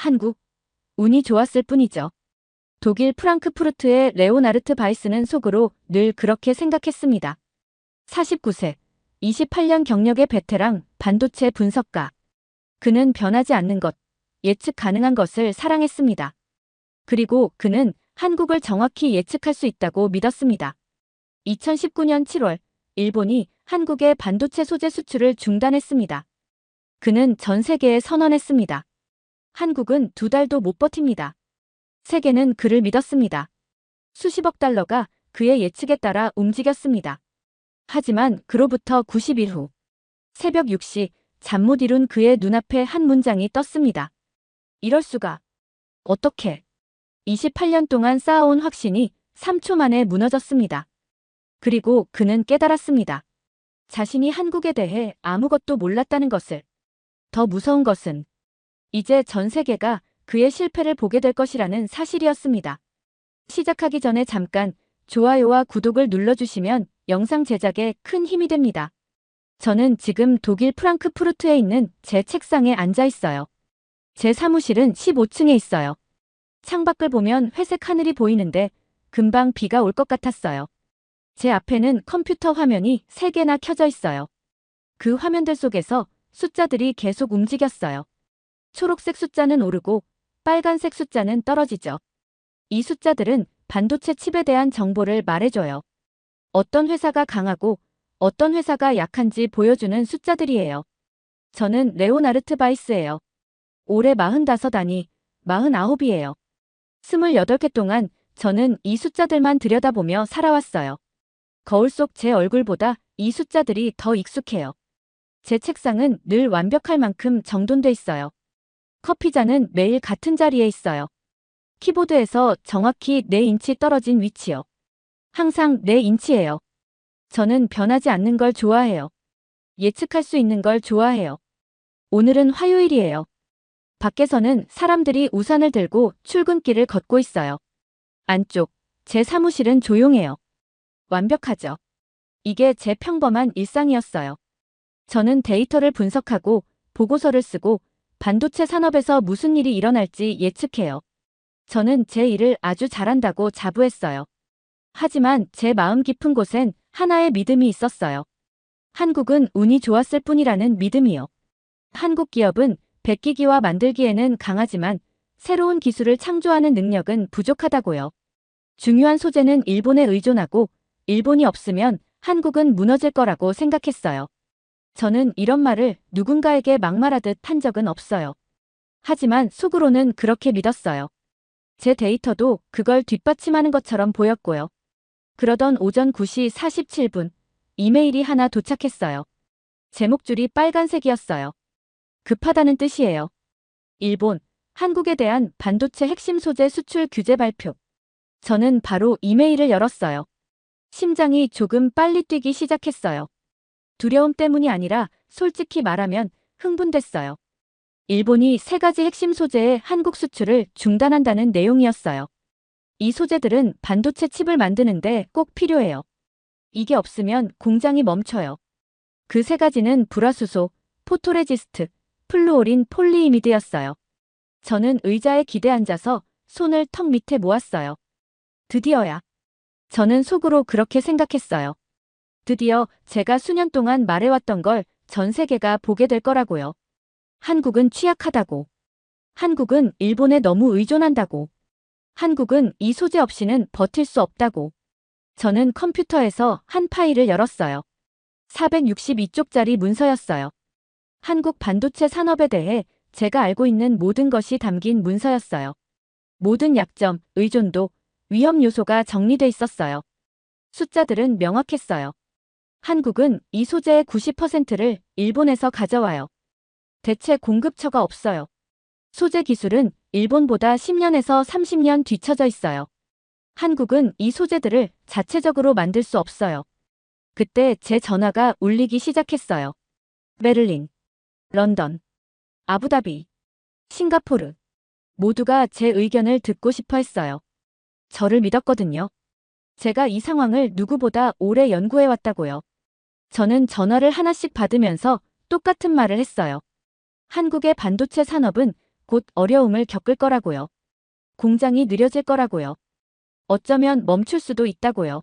한국, 운이 좋았을 뿐이죠. 독일 프랑크푸르트의 레오나르트 바이스는 속으로 늘 그렇게 생각했습니다. 49세, 28년 경력의 베테랑 반도체 분석가. 그는 변하지 않는 것, 예측 가능한 것을 사랑했습니다. 그리고 그는 한국을 정확히 예측할 수 있다고 믿었습니다. 2019년 7월, 일본이 한국의 반도체 소재 수출을 중단했습니다. 그는 전 세계에 선언했습니다. 한국은 2달도 못 버팁니다. 세계는 그를 믿었습니다. 수십억 달러가 그의 예측에 따라 움직였습니다. 하지만 그로부터 90일 후, 새벽 6시 잠 못 이룬 그의 눈앞에 한 문장이 떴습니다. 이럴 수가. 어떻게? 28년 동안 쌓아온 확신이 3초 만에 무너졌습니다. 그리고 그는 깨달았습니다. 자신이 한국에 대해 아무것도 몰랐다는 것을. 더 무서운 것은 이제 전 세계가 그의 실패를 보게 될 것이라는 사실이었습니다. 시작하기 전에 잠깐 좋아요와 구독을 눌러주시면 영상 제작에 큰 힘이 됩니다. 저는 지금 독일 프랑크푸르트에 있는 제 책상에 앉아 있어요. 제 사무실은 15층에 있어요. 창밖을 보면 회색 하늘이 보이는데 금방 비가 올 것 같았어요. 제 앞에는 컴퓨터 화면이 3개나 켜져 있어요. 그 화면들 속에서 숫자들이 계속 움직였어요. 초록색 숫자는 오르고 빨간색 숫자는 떨어지죠. 이 숫자들은 반도체 칩에 대한 정보를 말해줘요. 어떤 회사가 강하고 어떤 회사가 약한지 보여주는 숫자들이에요. 저는 레오나르트 바이스예요. 올해 45 아니 49이에요. 28개 동안 저는 이 숫자들만 들여다보며 살아왔어요. 거울 속 제 얼굴보다 이 숫자들이 더 익숙해요. 제 책상은 늘 완벽할 만큼 정돈돼 있어요. 커피잔은 매일 같은 자리에 있어요. 키보드에서 정확히 4인치 떨어진 위치요. 항상 4인치예요. 저는 변하지 않는 걸 좋아해요. 예측할 수 있는 걸 좋아해요. 오늘은 화요일이에요. 밖에서는 사람들이 우산을 들고 출근길을 걷고 있어요. 안쪽, 제 사무실은 조용해요. 완벽하죠. 이게 제 평범한 일상이었어요. 저는 데이터를 분석하고 보고서를 쓰고 반도체 산업에서 무슨 일이 일어날지 예측해요. 저는 제 일을 아주 잘한다고 자부했어요. 하지만 제 마음 깊은 곳엔 하나의 믿음이 있었어요. 한국은 운이 좋았을 뿐이라는 믿음이요. 한국 기업은 백기기와 만들기에는 강하지만 새로운 기술을 창조하는 능력은 부족하다고요. 중요한 소재는 일본에 의존하고 일본이 없으면 한국은 무너질 거라고 생각했어요. 저는 이런 말을 누군가에게 막말하듯 한 적은 없어요. 하지만 속으로는 그렇게 믿었어요. 제 데이터도 그걸 뒷받침하는 것처럼 보였고요. 그러던 오전 9시 47분, 이메일이 하나 도착했어요. 제목줄이 빨간색이었어요. 급하다는 뜻이에요. 일본, 한국에 대한 반도체 핵심 소재 수출 규제 발표. 저는 바로 이메일을 열었어요. 심장이 조금 빨리 뛰기 시작했어요. 두려움 때문이 아니라 솔직히 말하면 흥분됐어요. 일본이 3가지 핵심 소재의 한국 수출을 중단한다는 내용이었어요. 이 소재들은 반도체 칩을 만드는데 꼭 필요해요. 이게 없으면 공장이 멈춰요. 그 3가지는 불화수소, 포토레지스트, 플루오린 폴리이미드였어요. 저는 의자에 기대 앉아서 손을 턱 밑에 모았어요. 드디어야. 저는 속으로 그렇게 생각했어요. 드디어 제가 수년 동안 말해왔던 걸 전 세계가 보게 될 거라고요. 한국은 취약하다고. 한국은 일본에 너무 의존한다고. 한국은 이 소재 없이는 버틸 수 없다고. 저는 컴퓨터에서 한 파일을 열었어요. 462쪽짜리 문서였어요. 한국 반도체 산업에 대해 제가 알고 있는 모든 것이 담긴 문서였어요. 모든 약점, 의존도, 위험 요소가 정리돼 있었어요. 숫자들은 명확했어요. 한국은 이 소재의 90%를 일본에서 가져와요. 대체 공급처가 없어요. 소재 기술은 일본보다 10년에서 30년 뒤처져 있어요. 한국은 이 소재들을 자체적으로 만들 수 없어요. 그때 제 전화가 울리기 시작했어요. 베를린, 런던, 아부다비, 싱가포르. 모두가 제 의견을 듣고 싶어 했어요. 저를 믿었거든요. 제가 이 상황을 누구보다 오래 연구해왔다고요. 저는 전화를 하나씩 받으면서 똑같은 말을 했어요. 한국의 반도체 산업은 곧 어려움을 겪을 거라고요. 공장이 느려질 거라고요. 어쩌면 멈출 수도 있다고요.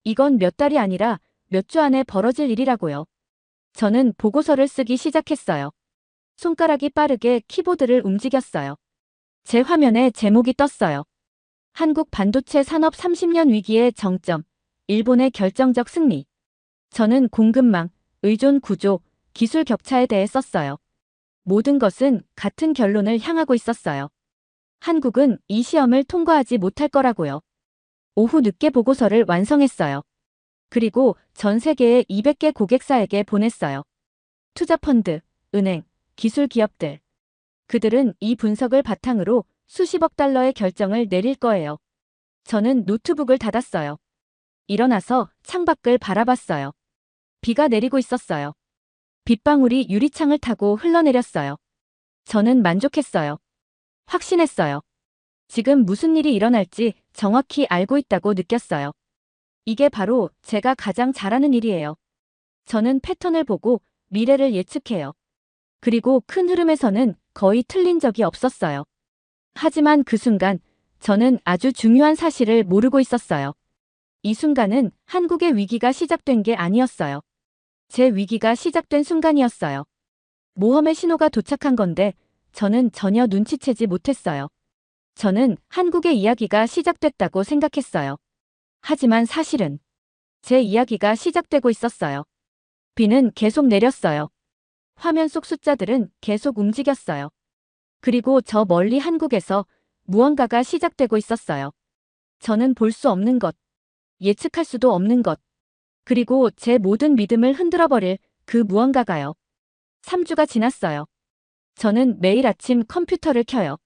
이건 몇 달이 아니라 몇 주 안에 벌어질 일이라고요. 저는 보고서를 쓰기 시작했어요. 손가락이 빠르게 키보드를 움직였어요. 제 화면에 제목이 떴어요. 한국 반도체 산업 30년 위기의 정점, 일본의 결정적 승리. 저는 공급망, 의존 구조, 기술 격차에 대해 썼어요. 모든 것은 같은 결론을 향하고 있었어요. 한국은 이 시험을 통과하지 못할 거라고요. 오후 늦게 보고서를 완성했어요. 그리고 전 세계의 200개 고객사에게 보냈어요. 투자펀드, 은행, 기술 기업들. 그들은 이 분석을 바탕으로 수십억 달러의 결정을 내릴 거예요. 저는 노트북을 닫았어요. 일어나서 창밖을 바라봤어요. 비가 내리고 있었어요. 빗방울이 유리창을 타고 흘러내렸어요. 저는 만족했어요. 확신했어요. 지금 무슨 일이 일어날지 정확히 알고 있다고 느꼈어요. 이게 바로 제가 가장 잘하는 일이에요. 저는 패턴을 보고 미래를 예측해요. 그리고 큰 흐름에서는 거의 틀린 적이 없었어요. 하지만 그 순간 저는 아주 중요한 사실을 모르고 있었어요. 이 순간은 한국의 위기가 시작된 게 아니었어요. 제 위기가 시작된 순간이었어요. 모험의 신호가 도착한 건데 저는 전혀 눈치채지 못했어요. 저는 한국의 이야기가 시작됐다고 생각했어요. 하지만 사실은 제 이야기가 시작되고 있었어요. 비는 계속 내렸어요. 화면 속 숫자들은 계속 움직였어요. 그리고 저 멀리 한국에서 무언가가 시작되고 있었어요. 저는 볼 수 없는 것, 예측할 수도 없는 것, 그리고 제 모든 믿음을 흔들어버릴 그 무언가가요. 3주가 지났어요. 저는 매일 아침 컴퓨터를 켜요.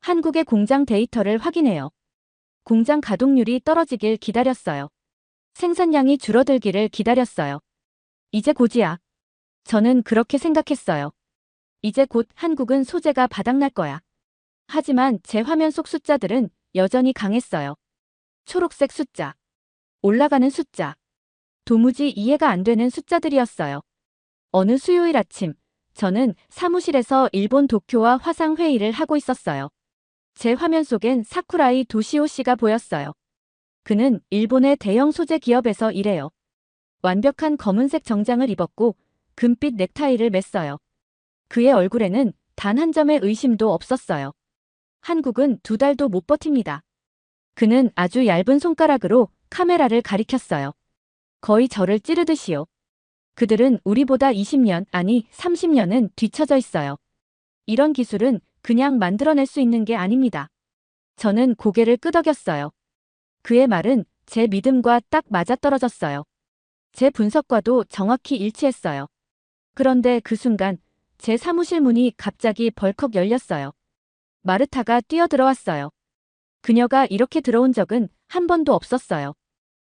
한국의 공장 데이터를 확인해요. 공장 가동률이 떨어지길 기다렸어요. 생산량이 줄어들기를 기다렸어요. 이제 곧이야. 저는 그렇게 생각했어요. 이제 곧 한국은 소재가 바닥날 거야. 하지만 제 화면 속 숫자들은 여전히 강했어요. 초록색 숫자. 올라가는 숫자. 도무지 이해가 안 되는 숫자들이었어요. 어느 수요일 아침, 저는 사무실에서 일본 도쿄와 화상 회의를 하고 있었어요. 제 화면 속엔 사쿠라이 도시오 씨가 보였어요. 그는 일본의 대형 소재 기업에서 일해요. 완벽한 검은색 정장을 입었고 금빛 넥타이를 맸어요. 그의 얼굴에는 단 한 점의 의심도 없었어요. 한국은 2달도 못 버팁니다. 그는 아주 얇은 손가락으로 카메라를 가리켰어요. 거의 저를 찌르듯이요. 그들은 우리보다 20년, 아니 30년은 뒤처져 있어요. 이런 기술은 그냥 만들어낼 수 있는 게 아닙니다. 저는 고개를 끄덕였어요. 그의 말은 제 믿음과 딱 맞아떨어졌어요. 제 분석과도 정확히 일치했어요. 그런데 그 순간 제 사무실 문이 갑자기 벌컥 열렸어요. 마르타가 뛰어들어왔어요. 그녀가 이렇게 들어온 적은 한 번도 없었어요.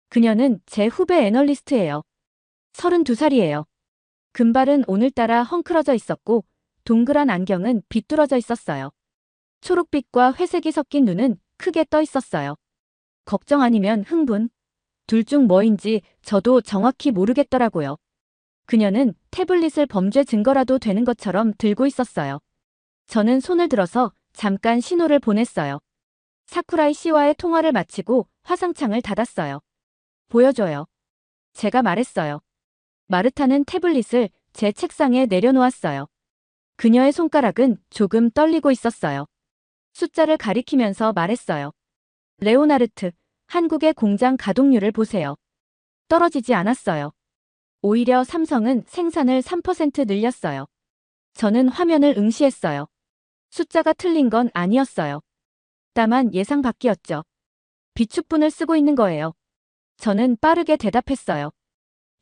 그녀는 제 후배 애널리스트예요. 32살이에요. 금발은 오늘따라 헝클어져 있었고 동그란 안경은 비뚤어져 있었어요. 초록빛과 회색이 섞인 눈은 크게 떠 있었어요. 걱정 아니면 흥분. 둘 중 뭐인지 저도 정확히 모르겠더라고요. 그녀는 태블릿을 범죄 증거라도 되는 것처럼 들고 있었어요. 저는 손을 들어서 잠깐 신호를 보냈어요. 사쿠라이 씨와의 통화를 마치고 화상창을 닫았어요. 보여줘요. 제가 말했어요. 마르타는 태블릿을 제 책상에 내려놓았어요. 그녀의 손가락은 조금 떨리고 있었어요. 숫자를 가리키면서 말했어요. 레오나르트, 한국의 공장 가동률을 보세요. 떨어지지 않았어요. 오히려 삼성은 생산을 3% 늘렸어요. 저는 화면을 응시했어요. 숫자가 틀린 건 아니었어요. 다만 예상 밖이었죠. 비축분을 쓰고 있는 거예요. 저는 빠르게 대답했어요.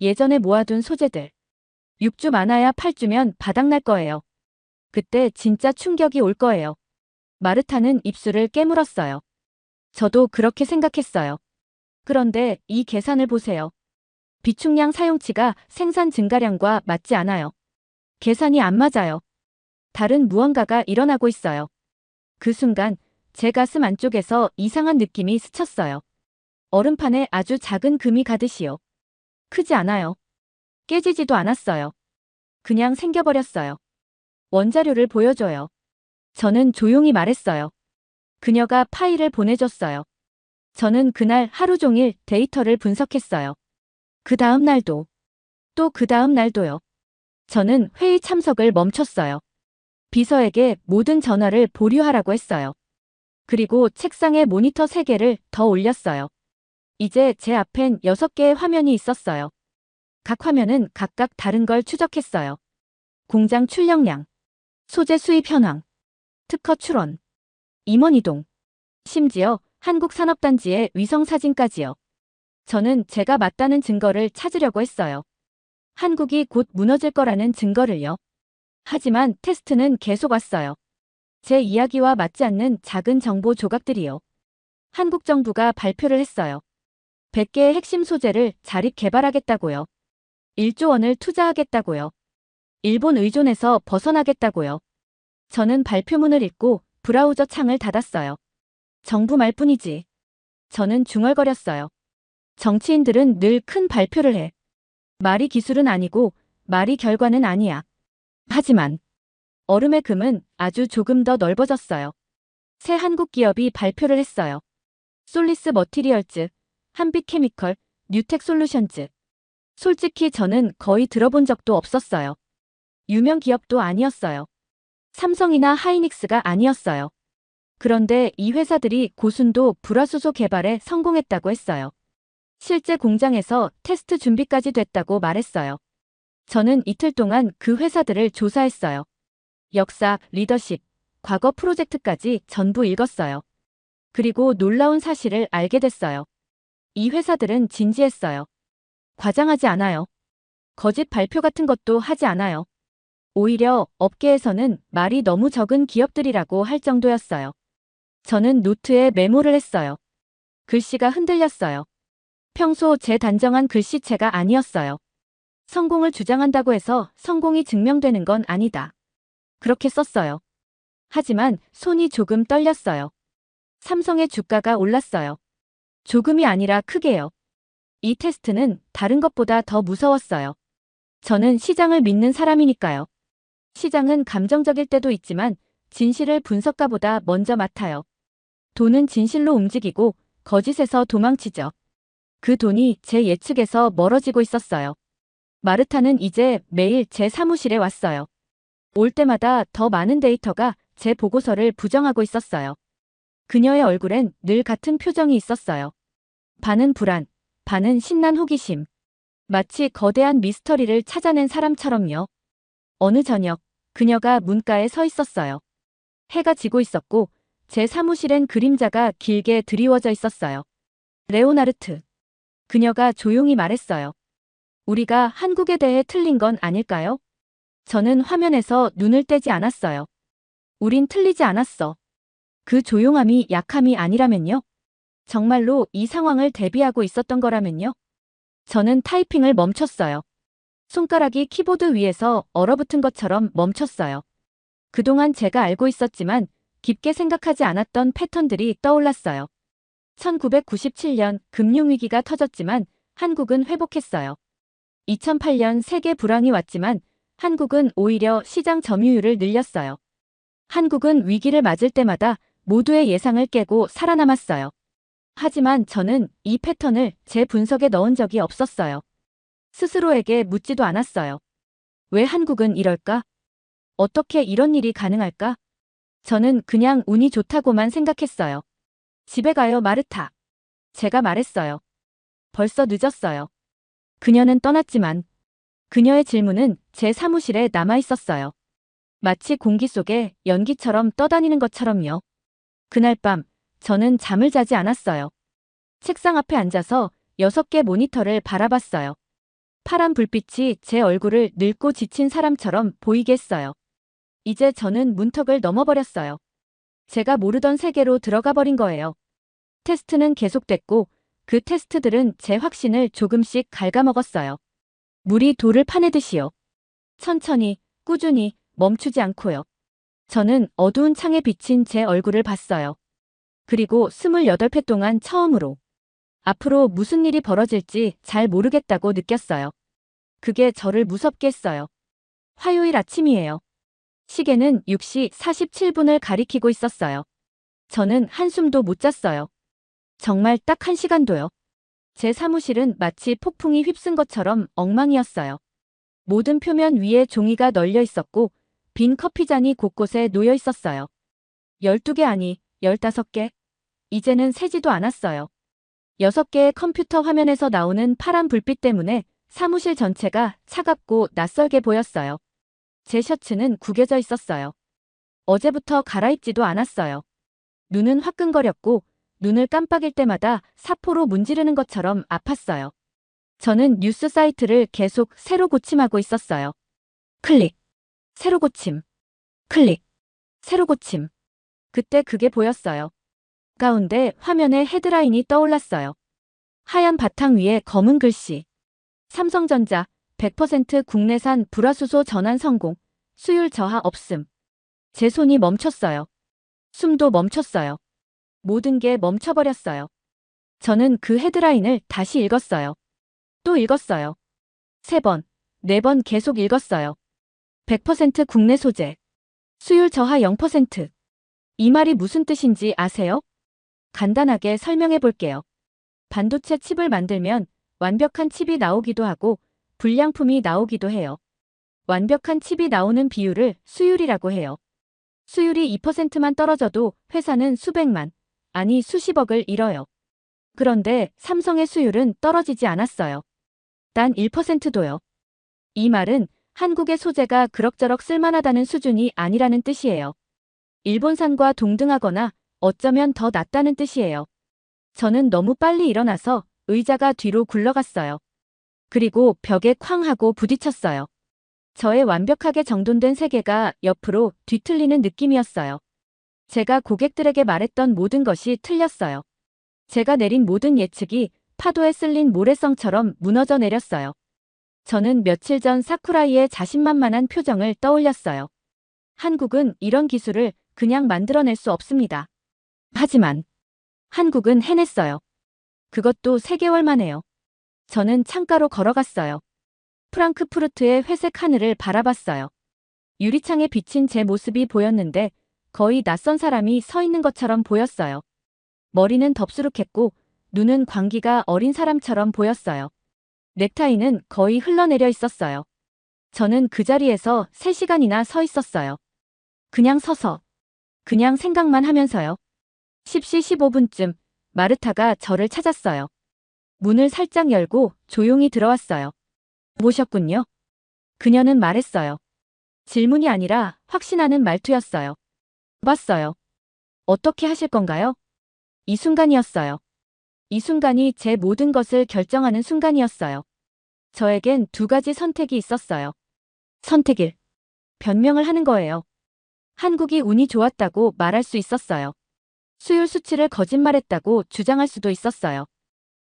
예전에 모아둔 소재들. 6주 많아야 8주면 바닥날 거예요. 그때 진짜 충격이 올 거예요. 마르타는 입술을 깨물었어요. 저도 그렇게 생각했어요. 그런데 이 계산을 보세요. 비축량 사용치가 생산 증가량과 맞지 않아요. 계산이 안 맞아요. 다른 무언가가 일어나고 있어요. 그 순간 제 가슴 안쪽에서 이상한 느낌이 스쳤어요. 얼음판에 아주 작은 금이 가듯이요. 크지 않아요. 깨지지도 않았어요. 그냥 생겨버렸어요. 원자료를 보여줘요. 저는 조용히 말했어요. 그녀가 파일을 보내줬어요. 저는 그날 하루 종일 데이터를 분석했어요. 그 다음 날도, 또 그 다음 날도요. 저는 회의 참석을 멈췄어요. 비서에게 모든 전화를 보류하라고 했어요. 그리고 책상에 모니터 3개를 더 올렸어요. 이제 제 앞엔 6개의 화면이 있었어요. 각 화면은 각각 다른 걸 추적했어요. 공장 출력량, 소재 수입 현황, 특허 출원, 임원 이동, 심지어 한국산업단지의 위성사진까지요. 저는 제가 맞다는 증거를 찾으려고 했어요. 한국이 곧 무너질 거라는 증거를요. 하지만 테스트는 계속 왔어요. 제 이야기와 맞지 않는 작은 정보 조각들이요. 한국 정부가 발표를 했어요. 100개의 핵심 소재를 자립 개발하겠다고요. 1조 원을 투자하겠다고요. 일본 의존에서 벗어나겠다고요. 저는 발표문을 읽고 브라우저 창을 닫았어요. 정부 말뿐이지. 저는 중얼거렸어요. 정치인들은 늘 큰 발표를 해. 말이 기술은 아니고 말이 결과는 아니야. 하지만 얼음의 금은 아주 조금 더 넓어졌어요. 새 한국 기업이 발표를 했어요. 솔리스 머티리얼즈, 한빛케미컬, 뉴텍 솔루션즈. 솔직히 저는 거의 들어본 적도 없었어요. 유명 기업도 아니었어요. 삼성이나 하이닉스가 아니었어요. 그런데 이 회사들이 고순도 불화수소 개발에 성공했다고 했어요. 실제 공장에서 테스트 준비까지 됐다고 말했어요. 저는 이틀 동안 그 회사들을 조사했어요. 역사, 리더십, 과거 프로젝트까지 전부 읽었어요. 그리고 놀라운 사실을 알게 됐어요. 이 회사들은 진지했어요. 과장하지 않아요. 거짓 발표 같은 것도 하지 않아요. 오히려 업계에서는 말이 너무 적은 기업들이라고 할 정도였어요. 저는 노트에 메모를 했어요. 글씨가 흔들렸어요. 평소 제 단정한 글씨체가 아니었어요. 성공을 주장한다고 해서 성공이 증명되는 건 아니다. 그렇게 썼어요. 하지만 손이 조금 떨렸어요. 삼성의 주가가 올랐어요. 조금이 아니라 크게요. 이 테스트는 다른 것보다 더 무서웠어요. 저는 시장을 믿는 사람이니까요. 시장은 감정적일 때도 있지만 진실을 분석가보다 먼저 맡아요. 돈은 진실로 움직이고 거짓에서 도망치죠. 그 돈이 제 예측에서 멀어지고 있었어요. 마르타는 이제 매일 제 사무실에 왔어요. 올 때마다 더 많은 데이터가 제 보고서를 부정하고 있었어요. 그녀의 얼굴엔 늘 같은 표정이 있었어요. 반은 불안, 반은 신난 호기심. 마치 거대한 미스터리를 찾아낸 사람처럼요. 어느 저녁, 그녀가 문가에 서 있었어요. 해가 지고 있었고 제 사무실엔 그림자가 길게 드리워져 있었어요. 레오나르트. 그녀가 조용히 말했어요. 우리가 한국에 대해 틀린 건 아닐까요? 저는 화면에서 눈을 떼지 않았어요. 우린 틀리지 않았어. 그 조용함이 약함이 아니라면요? 정말로 이 상황을 대비하고 있었던 거라면요? 저는 타이핑을 멈췄어요. 손가락이 키보드 위에서 얼어붙은 것처럼 멈췄어요. 그동안 제가 알고 있었지만 깊게 생각하지 않았던 패턴들이 떠올랐어요. 1997년 금융위기가 터졌지만 한국은 회복했어요. 2008년 세계 불황이 왔지만 한국은 오히려 시장 점유율을 늘렸어요. 한국은 위기를 맞을 때마다 모두의 예상을 깨고 살아남았어요. 하지만 저는 이 패턴을 제 분석에 넣은 적이 없었어요. 스스로에게 묻지도 않았어요. 왜 한국은 이럴까? 어떻게 이런 일이 가능할까? 저는 그냥 운이 좋다고만 생각했어요. 집에 가요, 마르타. 제가 말했어요. 벌써 늦었어요. 그녀는 떠났지만 그녀의 질문은 제 사무실에 남아 있었어요. 마치 공기 속에 연기처럼 떠다니는 것처럼요. 그날 밤 저는 잠을 자지 않았어요. 책상 앞에 앉아서 6개 모니터를 바라봤어요. 파란 불빛이 제 얼굴을 늙고 지친 사람처럼 보이게 했어요. 이제 저는 문턱을 넘어버렸어요. 제가 모르던 세계로 들어가 버린 거예요. 테스트는 계속됐고 그 테스트들은 제 확신을 조금씩 갉아먹었어요. 물이 돌을 파내듯이요. 천천히, 꾸준히, 멈추지 않고요. 저는 어두운 창에 비친 제 얼굴을 봤어요. 그리고 28회 동안 처음으로 앞으로 무슨 일이 벌어질지 잘 모르겠다고 느꼈어요. 그게 저를 무섭게 했어요. 화요일 아침이에요. 시계는 6시 47분을 가리키고 있었어요. 저는 한숨도 못 잤어요. 정말 딱 1시간도요. 제 사무실은 마치 폭풍이 휩쓴 것처럼 엉망이었어요. 모든 표면 위에 종이가 널려 있었고 빈 커피잔이 곳곳에 놓여 있었어요. 12개 아니 15개. 이제는 세지도 않았어요. 6개의 컴퓨터 화면에서 나오는 파란 불빛 때문에 사무실 전체가 차갑고 낯설게 보였어요. 제 셔츠는 구겨져 있었어요. 어제부터 갈아입지도 않았어요. 눈은 화끈거렸고 눈을 깜빡일 때마다 사포로 문지르는 것처럼 아팠어요. 저는 뉴스 사이트를 계속 새로 고침하고 있었어요. 클릭. 새로 고침. 클릭. 새로 고침. 그때 그게 보였어요. 가운데 화면에 헤드라인이 떠올랐어요. 하얀 바탕 위에 검은 글씨. 삼성전자 100% 국내산 불화수소 전환 성공. 수율 저하 없음. 제 손이 멈췄어요. 숨도 멈췄어요. 모든 게 멈춰버렸어요. 저는 그 헤드라인을 다시 읽었어요. 또 읽었어요. 3번, 4번 계속 읽었어요. 100% 국내 소재. 수율 저하 0%. 이 말이 무슨 뜻인지 아세요? 간단하게 설명해 볼게요. 반도체 칩을 만들면 완벽한 칩이 나오기도 하고 불량품이 나오기도 해요. 완벽한 칩이 나오는 비율을 수율이라고 해요. 수율이 2%만 떨어져도 회사는 수백만, 아니 수십억을 잃어요. 그런데 삼성의 수율은 떨어지지 않았어요. 단 1%도요. 이 말은 한국의 소재가 그럭저럭 쓸만하다는 수준이 아니라는 뜻이에요. 일본산과 동등하거나 어쩌면 더 낫다는 뜻이에요. 저는 너무 빨리 일어나서 의자가 뒤로 굴러갔어요. 그리고 벽에 쾅 하고 부딪혔어요. 저의 완벽하게 정돈된 세계가 옆으로 뒤틀리는 느낌이었어요. 제가 고객들에게 말했던 모든 것이 틀렸어요. 제가 내린 모든 예측이 파도에 쓸린 모래성처럼 무너져 내렸어요. 저는 며칠 전 사쿠라이의 자신만만한 표정을 떠올렸어요. 한국은 이런 기술을 그냥 만들어낼 수 없습니다. 하지만 한국은 해냈어요. 그것도 3개월 만에요. 저는 창가로 걸어갔어요. 프랑크푸르트의 회색 하늘을 바라봤어요. 유리창에 비친 제 모습이 보였는데 거의 낯선 사람이 서 있는 것처럼 보였어요. 머리는 덥수룩했고 눈은 광기가 어린 사람처럼 보였어요. 넥타이는 거의 흘러내려 있었어요. 저는 그 자리에서 3시간이나 서 있었어요. 그냥 서서. 그냥 생각만 하면서요. 10시 15분쯤 마르타가 저를 찾았어요. 문을 살짝 열고 조용히 들어왔어요. 모셨군요. 그녀는 말했어요. 질문이 아니라 확신하는 말투였어요. 봤어요. 어떻게 하실 건가요? 이 순간이었어요. 이 순간이 제 모든 것을 결정하는 순간이었어요. 저에겐 2가지 선택이 있었어요. 선택 1. 변명을 하는 거예요. 한국이 운이 좋았다고 말할 수 있었어요. 수율 수치를 거짓말했다고 주장할 수도 있었어요.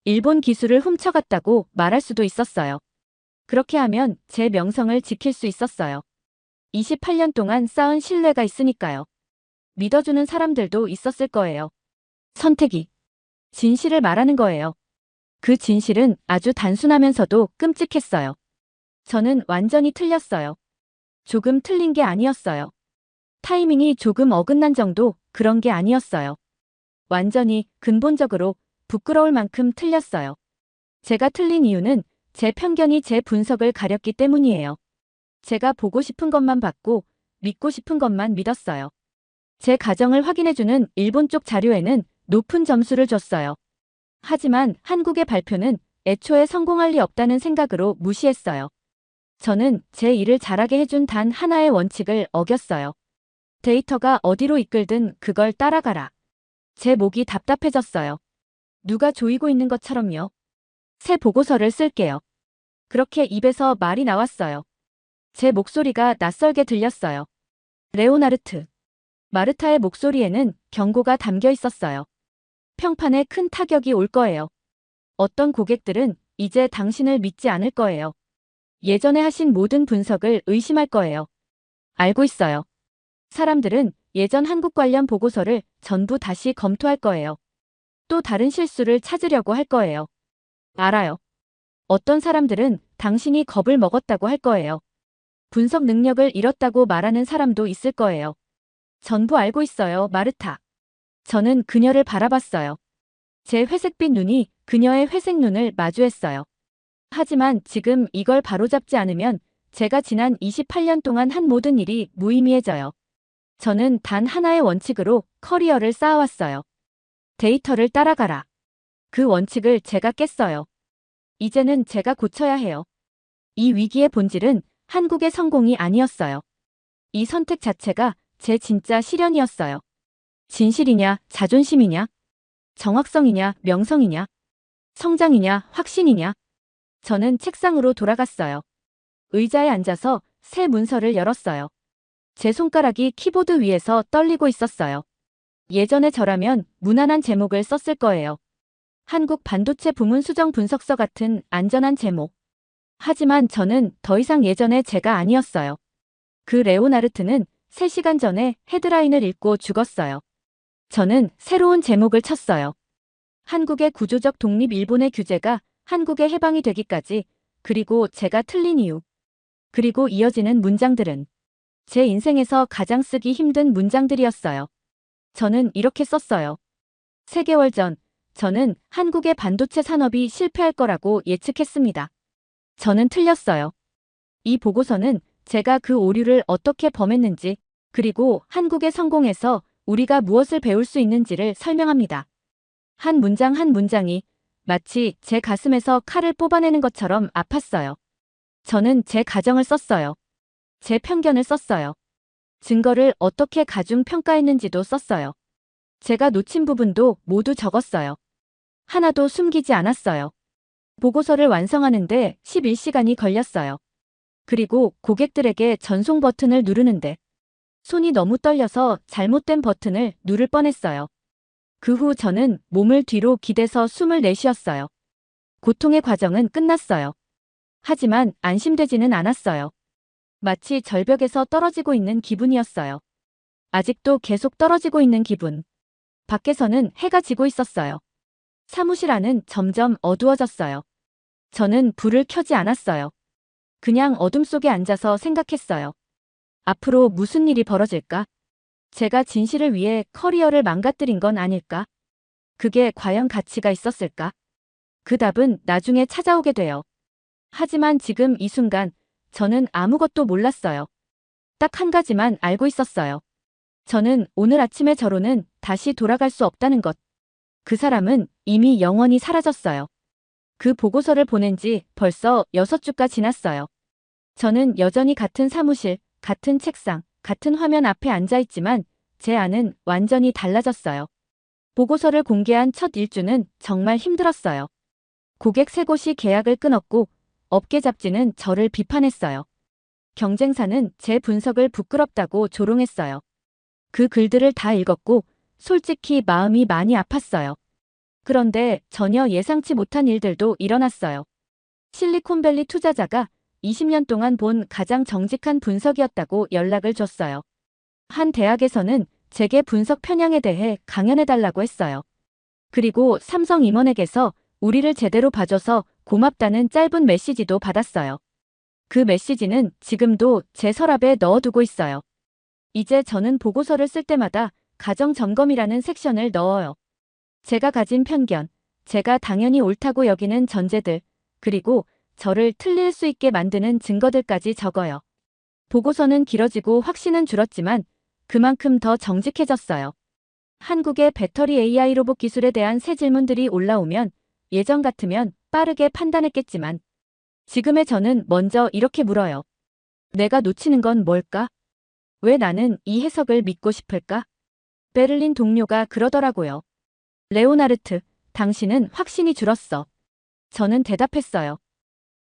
일본 기술을 훔쳐갔다고 말할 수도 있었어요. 그렇게 하면 제 명성을 지킬 수 있었어요. 28년 동안 쌓은 신뢰가 있으니까요. 믿어주는 사람들도 있었을 거예요. 선택 2. 진실을 말하는 거예요. 그 진실은 아주 단순하면서도 끔찍했어요. 저는 완전히 틀렸어요. 조금 틀린 게 아니었어요. 타이밍이 조금 어긋난 정도 그런 게 아니었어요. 완전히 근본적으로 부끄러울 만큼 틀렸어요. 제가 틀린 이유는 제 편견이 제 분석을 가렸기 때문이에요. 제가 보고 싶은 것만 봤고 믿고 싶은 것만 믿었어요. 제 가정을 확인해주는 일본 쪽 자료에는 높은 점수를 줬어요. 하지만 한국의 발표는 애초에 성공할 리 없다는 생각으로 무시했어요. 저는 제 일을 잘하게 해준 단 하나의 원칙을 어겼어요. 데이터가 어디로 이끌든 그걸 따라가라. 제 목이 답답해졌어요. 누가 조이고 있는 것처럼요. 새 보고서를 쓸게요. 그렇게 입에서 말이 나왔어요. 제 목소리가 낯설게 들렸어요. 레오나르트. 마르타의 목소리에는 경고가 담겨 있었어요. 평판에 큰 타격이 올 거예요. 어떤 고객들은 이제 당신을 믿지 않을 거예요. 예전에 하신 모든 분석을 의심할 거예요. 알고 있어요. 사람들은 예전 한국 관련 보고서를 전부 다시 검토할 거예요. 또 다른 실수를 찾으려고 할 거예요. 알아요. 어떤 사람들은 당신이 겁을 먹었다고 할 거예요. 분석 능력을 잃었다고 말하는 사람도 있을 거예요. 전부 알고 있어요, 마르타. 저는 그녀를 바라봤어요. 제 회색빛 눈이 그녀의 회색 눈을 마주했어요. 하지만 지금 이걸 바로잡지 않으면 제가 지난 28년 동안 한 모든 일이 무의미해져요. 저는 단 하나의 원칙으로 커리어를 쌓아왔어요. 데이터를 따라가라. 그 원칙을 제가 깼어요. 이제는 제가 고쳐야 해요. 이 위기의 본질은 한국의 성공이 아니었어요. 이 선택 자체가 제 진짜 시련이었어요. 진실이냐, 자존심이냐, 정확성이냐, 명성이냐, 성장이냐, 확신이냐. 저는 책상으로 돌아갔어요. 의자에 앉아서 새 문서를 열었어요. 제 손가락이 키보드 위에서 떨리고 있었어요. 예전에 저라면 무난한 제목을 썼을 거예요. 한국 반도체 부문 수정 분석서 같은 안전한 제목. 하지만 저는 더 이상 예전의 제가 아니었어요. 그 레오나르트는 3시간 전에 헤드라인을 읽고 죽었어요. 저는 새로운 제목을 쳤어요. 한국의 구조적 독립 일본의 규제가 한국의 해방이 되기까지, 그리고 제가 틀린 이유. 그리고 이어지는 문장들은 제 인생에서 가장 쓰기 힘든 문장들이었어요. 저는 이렇게 썼어요. 3개월 전, 저는 한국의 반도체 산업이 실패할 거라고 예측했습니다. 저는 틀렸어요. 이 보고서는 제가 그 오류를 어떻게 범했는지, 그리고 한국의 성공에서 우리가 무엇을 배울 수 있는지를 설명합니다. 한 문장 한 문장이 마치 제 가슴에서 칼을 뽑아내는 것처럼 아팠어요. 저는 제 가정을 썼어요. 제 편견을 썼어요. 증거를 어떻게 가중 평가했는지도 썼어요. 제가 놓친 부분도 모두 적었어요. 하나도 숨기지 않았어요. 보고서를 완성하는데 11시간이 걸렸어요. 그리고 고객들에게 전송 버튼을 누르는데 손이 너무 떨려서 잘못된 버튼을 누를 뻔했어요. 그 후 저는 몸을 뒤로 기대서 숨을 내쉬었어요. 고통의 과정은 끝났어요. 하지만 안심되지는 않았어요. 마치 절벽에서 떨어지고 있는 기분이었어요. 아직도 계속 떨어지고 있는 기분. 밖에서는 해가 지고 있었어요. 사무실 안은 점점 어두워졌어요. 저는 불을 켜지 않았어요. 그냥 어둠 속에 앉아서 생각했어요. 앞으로 무슨 일이 벌어질까? 제가 진실을 위해 커리어를 망가뜨린 건 아닐까? 그게 과연 가치가 있었을까? 그 답은 나중에 찾아오게 돼요. 하지만 지금 이 순간 저는 아무것도 몰랐어요. 딱 한 가지만 알고 있었어요. 저는 오늘 아침에 저로는 다시 돌아갈 수 없다는 것. 그 사람은 이미 영원히 사라졌어요. 그 보고서를 보낸 지 벌써 6주가 지났어요. 저는 여전히 같은 사무실, 같은 책상, 같은 화면 앞에 앉아있지만 제 안은 완전히 달라졌어요. 보고서를 공개한 첫 일주는 정말 힘들었어요. 고객 3곳이 계약을 끊었고 업계 잡지는 저를 비판했어요. 경쟁사는 제 분석을 부끄럽다고 조롱했어요. 그 글들을 다 읽었고 솔직히 마음이 많이 아팠어요. 그런데 전혀 예상치 못한 일들도 일어났어요. 실리콘밸리 투자자가 20년 동안 본 가장 정직한 분석이었다고 연락을 줬어요. 한 대학에서는 제게 분석 편향에 대해 강연해달라고 했어요. 그리고 삼성 임원에게서 우리를 제대로 봐줘서 고맙다는 짧은 메시지도 받았어요. 그 메시지는 지금도 제 서랍에 넣어두고 있어요. 이제 저는 보고서를 쓸 때마다 가정 점검이라는 섹션을 넣어요. 제가 가진 편견, 제가 당연히 옳다고 여기는 전제들, 그리고 저를 틀릴 수 있게 만드는 증거들까지 적어요. 보고서는 길어지고 확신은 줄었지만 그만큼 더 정직해졌어요. 한국의 배터리 AI 로봇 기술에 대한 새 질문들이 올라오면 예전 같으면 빠르게 판단했겠지만 지금의 저는 먼저 이렇게 물어요. 내가 놓치는 건 뭘까? 왜 나는 이 해석을 믿고 싶을까? 베를린 동료가 그러더라고요. 레오나르트, 당신은 확신이 줄었어. 저는 대답했어요.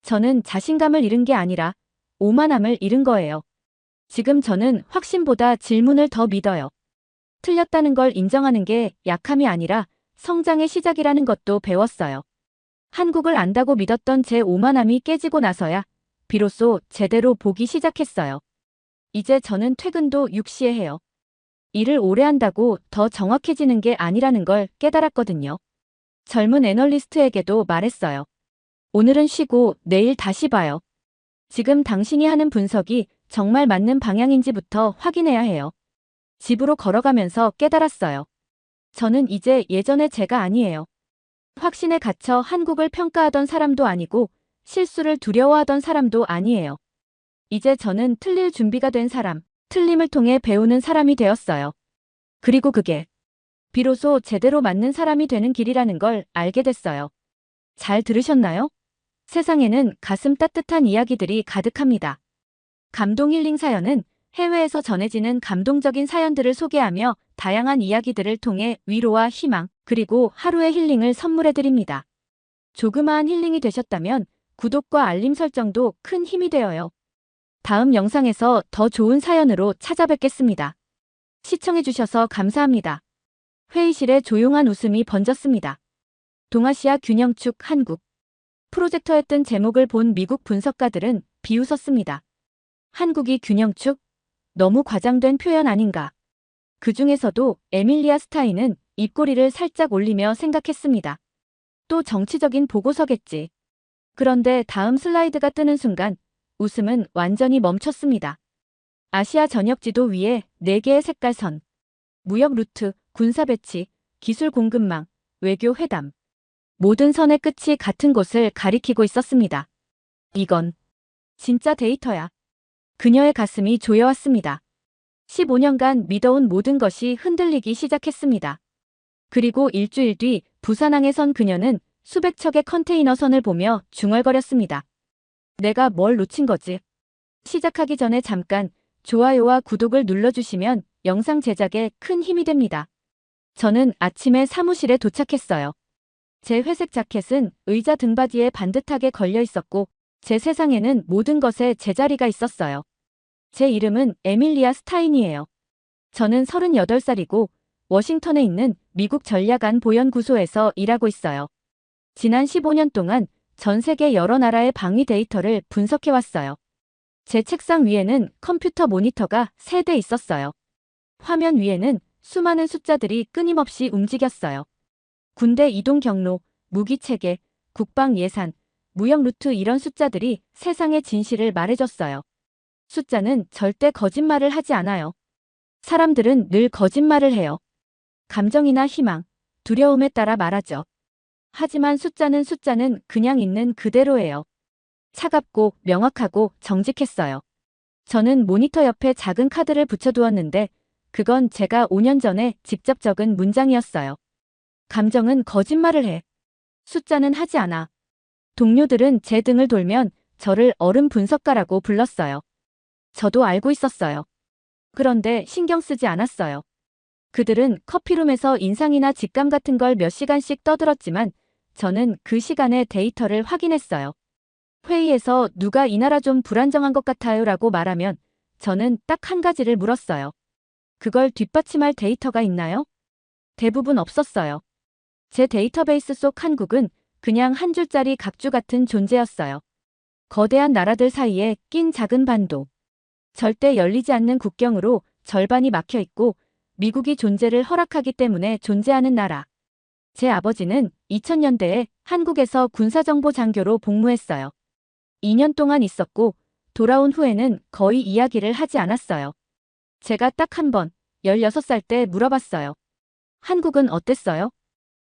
저는 자신감을 잃은 게 아니라 오만함을 잃은 거예요. 지금 저는 확신보다 질문을 더 믿어요. 틀렸다는 걸 인정하는 게 약함이 아니라 성장의 시작이라는 것도 배웠어요. 한국을 안다고 믿었던 제 오만함이 깨지고 나서야 비로소 제대로 보기 시작했어요. 이제 저는 퇴근도 6시에 해요. 일을 오래 한다고 더 정확해지는 게 아니라는 걸 깨달았거든요. 젊은 애널리스트에게도 말했어요. 오늘은 쉬고 내일 다시 봐요. 지금 당신이 하는 분석이 정말 맞는 방향인지부터 확인해야 해요. 집으로 걸어가면서 깨달았어요. 저는 이제 예전의 제가 아니에요. 확신에 갇혀 한국을 평가하던 사람도 아니고 실수를 두려워하던 사람도 아니에요. 이제 저는 틀릴 준비가 된 사람, 틀림을 통해 배우는 사람이 되었어요. 그리고 그게 비로소 제대로 맞는 사람이 되는 길이라는 걸 알게 됐어요. 잘 들으셨나요? 세상에는 가슴 따뜻한 이야기들이 가득합니다. 감동 힐링 사연은 해외에서 전해지는 감동적인 사연들을 소개하며 다양한 이야기들을 통해 위로와 희망, 그리고 하루의 힐링을 선물해드립니다. 조그마한 힐링이 되셨다면 구독과 알림 설정도 큰 힘이 되어요. 다음 영상에서 더 좋은 사연으로 찾아뵙겠습니다. 시청해주셔서 감사합니다. 회의실에 조용한 웃음이 번졌습니다. 동아시아 균형축 한국. 프로젝터에 뜬 제목을 본 미국 분석가들은 비웃었습니다. 한국이 균형축? 너무 과장된 표현 아닌가? 그 중에서도 에밀리아 스타인은 입꼬리를 살짝 올리며 생각했습니다. 또 정치적인 보고서겠지. 그런데 다음 슬라이드가 뜨는 순간 웃음은 완전히 멈췄습니다. 아시아 전역 지도 위에 4개의 색깔선. 무역 루트, 군사 배치, 기술 공급망, 외교 회담. 모든 선의 끝이 같은 곳을 가리키고 있었습니다. 이건 진짜 데이터야. 그녀의 가슴이 조여왔습니다. 15년간 믿어온 모든 것이 흔들리기 시작했습니다. 그리고 일주일 뒤 부산항에 선 그녀는 수백 척의 컨테이너 선을 보며 중얼거렸습니다. 내가 뭘 놓친 거지? 시작하기 전에 잠깐 좋아요와 구독을 눌러주시면 영상 제작에 큰 힘이 됩니다. 저는 아침에 사무실에 도착했어요. 제 회색 자켓은 의자 등받이에 반듯하게 걸려 있었고 제 세상에는 모든 것에 제자리가 있었어요. 제 이름은 에밀리아 스타인이에요. 저는 38살이고 워싱턴에 있는 미국 전략안 보연구소에서 일하고 있어요. 지난 15년 동안 전 세계 여러 나라의 방위 데이터를 분석해왔어요. 제 책상 위에는 컴퓨터 모니터가 3대 있었어요. 화면 위에는 수많은 숫자들이 끊임없이 움직였어요. 군대 이동 경로, 무기 체계, 국방 예산, 무역 루트 이런 숫자들이 세상의 진실을 말해줬어요. 숫자는 절대 거짓말을 하지 않아요. 사람들은 늘 거짓말을 해요. 감정이나 희망, 두려움에 따라 말하죠. 하지만 숫자는 그냥 있는 그대로예요. 차갑고 명확하고 정직했어요. 저는 모니터 옆에 작은 카드를 붙여두었는데 그건 제가 5년 전에 직접 적은 문장이었어요. 감정은 거짓말을 해. 숫자는 하지 않아. 동료들은 제 등을 돌면 저를 얼음 분석가라고 불렀어요. 저도 알고 있었어요. 그런데 신경 쓰지 않았어요. 그들은 커피룸에서 인상이나 직감 같은 걸 몇 시간씩 떠들었지만 저는 그 시간에 데이터를 확인했어요. 회의에서 누가 이 나라 좀 불안정한 것 같아요 라고 말하면 저는 딱 한 가지를 물었어요. 그걸 뒷받침할 데이터가 있나요? 대부분 없었어요. 제 데이터베이스 속 한국은 그냥 한 줄짜리 각주 같은 존재였어요. 거대한 나라들 사이에 낀 작은 반도. 절대 열리지 않는 국경으로 절반이 막혀 있고 미국이 존재를 허락하기 때문에 존재하는 나라. 제 아버지는 2000년대에 한국에서 군사정보 장교로 복무했어요. 2년 동안 있었고 돌아온 후에는 거의 이야기를 하지 않았어요. 제가 딱 한 번 16살 때 물어봤어요. 한국은 어땠어요?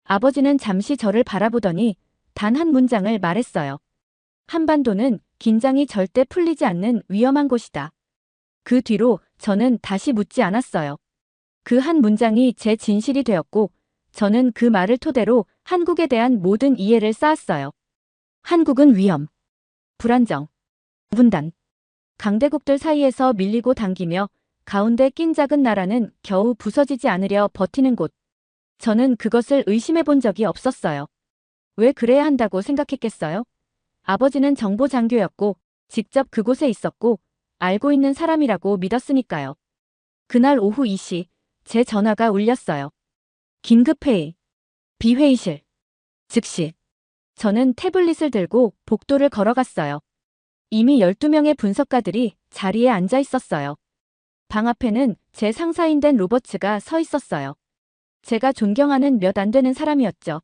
아버지는 잠시 저를 바라보더니 단 한 문장을 말했어요. 한반도는 긴장이 절대 풀리지 않는 위험한 곳이다. 그 뒤로 저는 다시 묻지 않았어요. 그 한 문장이 제 진실이 되었고 저는 그 말을 토대로 한국에 대한 모든 이해를 쌓았어요. 한국은 위험, 불안정, 분단, 강대국들 사이에서 밀리고 당기며 가운데 낀 작은 나라는 겨우 부서지지 않으려 버티는 곳. 저는 그것을 의심해 본 적이 없었어요. 왜 그래야 한다고 생각했겠어요? 아버지는 정보장교였고 직접 그곳에 있었고 알고 있는 사람이라고 믿었으니까요. 그날 오후 2시 제 전화가 울렸어요. 긴급회의. 비회의실. 즉시. 저는 태블릿을 들고 복도를 걸어갔어요. 이미 12명의 분석가들이 자리에 앉아 있었어요. 방 앞에는 제 상사인 댄 로버츠가 서 있었어요. 제가 존경하는 몇 안 되는 사람이었죠.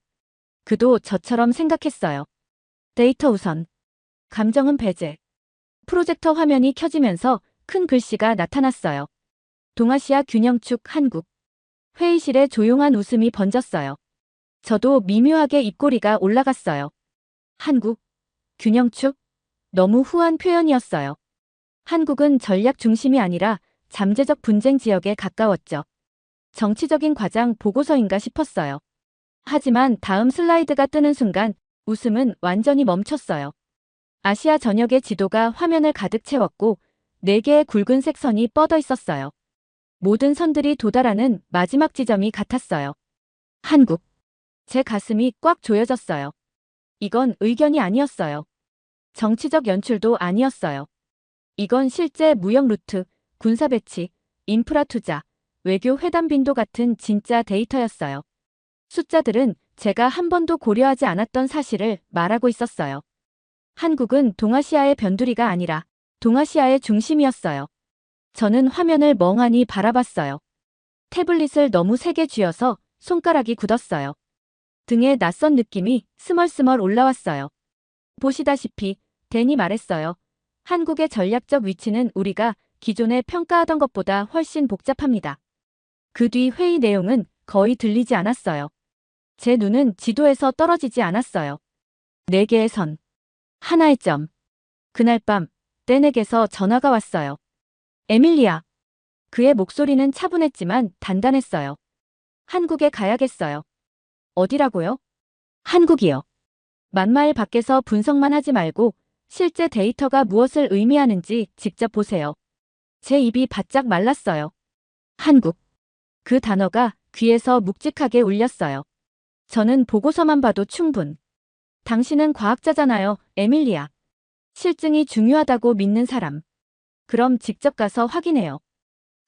그도 저처럼 생각했어요. 데이터 우선. 감정은 배제. 프로젝터 화면이 켜지면서 큰 글씨가 나타났어요. 동아시아 균형축 한국. 회의실에 조용한 웃음이 번졌어요. 저도 미묘하게 입꼬리가 올라갔어요. 한국, 균형축? 너무 후한 표현이었어요. 한국은 전략 중심이 아니라 잠재적 분쟁 지역에 가까웠죠. 정치적인 과장 보고서인가 싶었어요. 하지만 다음 슬라이드가 뜨는 순간 웃음은 완전히 멈췄어요. 아시아 전역의 지도가 화면을 가득 채웠고 4개의 굵은 색선이 뻗어 있었어요. 모든 선들이 도달하는 마지막 지점이 같았어요. 한국. 제 가슴이 꽉 조여졌어요. 이건 의견이 아니었어요. 정치적 연출도 아니었어요. 이건 실제 무역 루트, 군사 배치, 인프라 투자, 외교 회담 빈도 같은 진짜 데이터였어요. 숫자들은 제가 한 번도 고려하지 않았던 사실을 말하고 있었어요. 한국은 동아시아의 변두리가 아니라 동아시아의 중심이었어요. 저는 화면을 멍하니 바라봤어요. 태블릿을 너무 세게 쥐어서 손가락이 굳었어요. 등에 낯선 느낌이 스멀스멀 올라왔어요. 보시다시피 댄이 말했어요. 한국의 전략적 위치는 우리가 기존에 평가하던 것보다 훨씬 복잡합니다. 그 뒤 회의 내용은 거의 들리지 않았어요. 제 눈은 지도에서 떨어지지 않았어요. 4개의 선. 하나의 점. 그날 밤 댄에게서 전화가 왔어요. 에밀리아. 그의 목소리는 차분했지만 단단했어요. 한국에 가야겠어요. 어디라고요? 한국이요. 만마일 밖에서 분석만 하지 말고 실제 데이터가 무엇을 의미하는지 직접 보세요. 제 입이 바짝 말랐어요. 한국. 그 단어가 귀에서 묵직하게 울렸어요. 저는 보고서만 봐도 충분. 당신은 과학자잖아요, 에밀리아. 실증이 중요하다고 믿는 사람. 그럼 직접 가서 확인해요.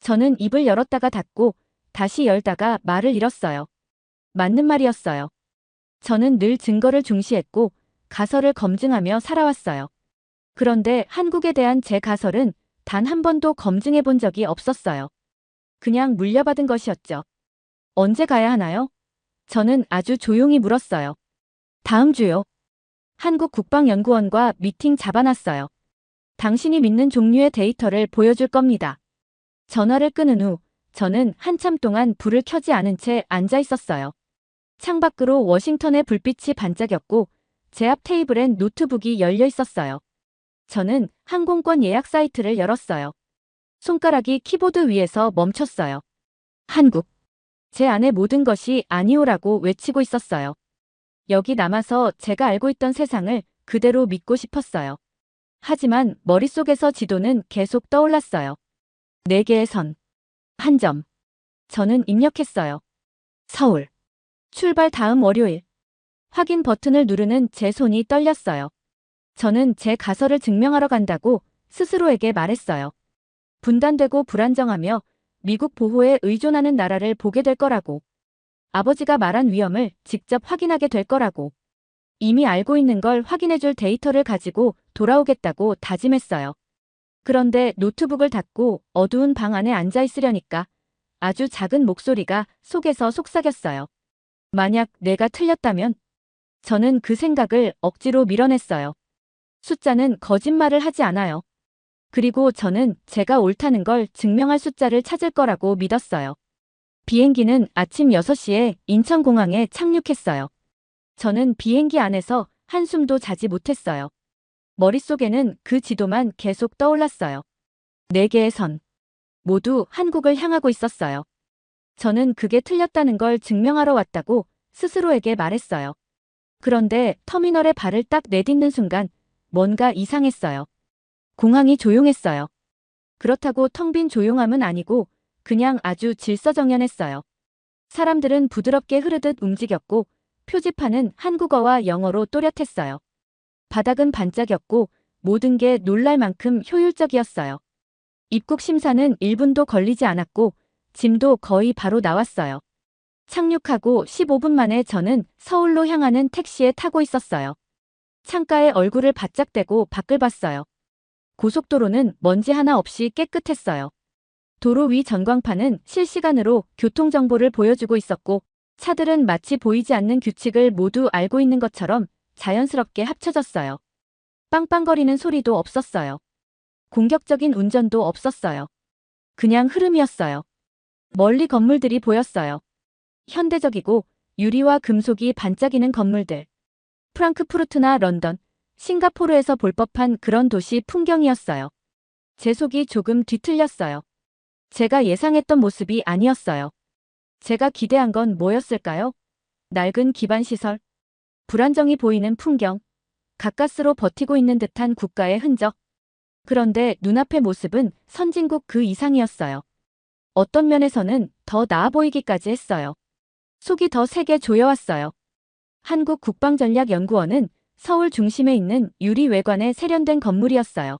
저는 입을 열었다가 닫고 다시 열다가 말을 잃었어요. 맞는 말이었어요. 저는 늘 증거를 중시했고 가설을 검증하며 살아왔어요. 그런데 한국에 대한 제 가설은 단 한 번도 검증해 본 적이 없었어요. 그냥 물려받은 것이었죠. 언제 가야 하나요? 저는 아주 조용히 물었어요. 다음 주요. 한국국방연구원과 미팅 잡아놨어요. 당신이 믿는 종류의 데이터를 보여줄 겁니다. 전화를 끊은 후 저는 한참 동안 불을 켜지 않은 채 앉아 있었어요. 창밖으로 워싱턴의 불빛이 반짝였고 제 앞 테이블엔 노트북이 열려 있었어요. 저는 항공권 예약 사이트를 열었어요. 손가락이 키보드 위에서 멈췄어요. 한국. 제 안의 모든 것이 아니오라고 외치고 있었어요. 여기 남아서 제가 알고 있던 세상을 그대로 믿고 싶었어요. 하지만 머릿속에서 지도는 계속 떠올랐어요. 4개의 선. 한 점. 저는 입력했어요. 서울. 출발 다음 월요일. 확인 버튼을 누르는 제 손이 떨렸어요. 저는 제 가설을 증명하러 간다고 스스로에게 말했어요. 분단되고 불안정하며 미국 보호에 의존하는 나라를 보게 될 거라고. 아버지가 말한 위험을 직접 확인하게 될 거라고. 이미 알고 있는 걸 확인해줄 데이터를 가지고 돌아오겠다고 다짐했어요. 그런데 노트북을 닫고 어두운 방 안에 앉아 있으려니까 아주 작은 목소리가 속에서 속삭였어요. 만약 내가 틀렸다면? 저는 그 생각을 억지로 밀어냈어요. 숫자는 거짓말을 하지 않아요. 그리고 저는 제가 옳다는 걸 증명할 숫자를 찾을 거라고 믿었어요. 비행기는 아침 6시에 인천공항에 착륙했어요. 저는 비행기 안에서 한숨도 자지 못했어요. 머릿속에는 그 지도만 계속 떠올랐어요. 4개의 선. 모두 한국을 향하고 있었어요. 저는 그게 틀렸다는 걸 증명하러 왔다고 스스로에게 말했어요. 그런데 터미널에 발을 딱 내딛는 순간 뭔가 이상했어요. 공항이 조용했어요. 그렇다고 텅 빈 조용함은 아니고 그냥 아주 질서정연했어요. 사람들은 부드럽게 흐르듯 움직였고 표지판은 한국어와 영어로 또렷했어요. 바닥은 반짝였고 모든 게 놀랄 만큼 효율적이었어요. 입국 심사는 1분도 걸리지 않았고 짐도 거의 바로 나왔어요. 착륙하고 15분 만에 저는 서울로 향하는 택시에 타고 있었어요. 창가에 얼굴을 바짝 대고 밖을 봤어요. 고속도로는 먼지 하나 없이 깨끗했어요. 도로 위 전광판은 실시간으로 교통정보를 보여주고 있었고 차들은 마치 보이지 않는 규칙을 모두 알고 있는 것처럼 자연스럽게 합쳐졌어요. 빵빵거리는 소리도 없었어요. 공격적인 운전도 없었어요. 그냥 흐름이었어요. 멀리 건물들이 보였어요. 현대적이고 유리와 금속이 반짝이는 건물들. 프랑크푸르트나 런던, 싱가포르에서 볼 법한 그런 도시 풍경이었어요. 제 속이 조금 뒤틀렸어요. 제가 예상했던 모습이 아니었어요. 제가 기대한 건 뭐였을까요? 낡은 기반시설, 불안정히 보이는 풍경, 가까스로 버티고 있는 듯한 국가의 흔적. 그런데 눈앞의 모습은 선진국 그 이상이었어요. 어떤 면에서는 더 나아 보이기까지 했어요. 속이 더 세게 조여왔어요. 한국국방전략연구원은 서울 중심에 있는 유리 외관의 세련된 건물이었어요.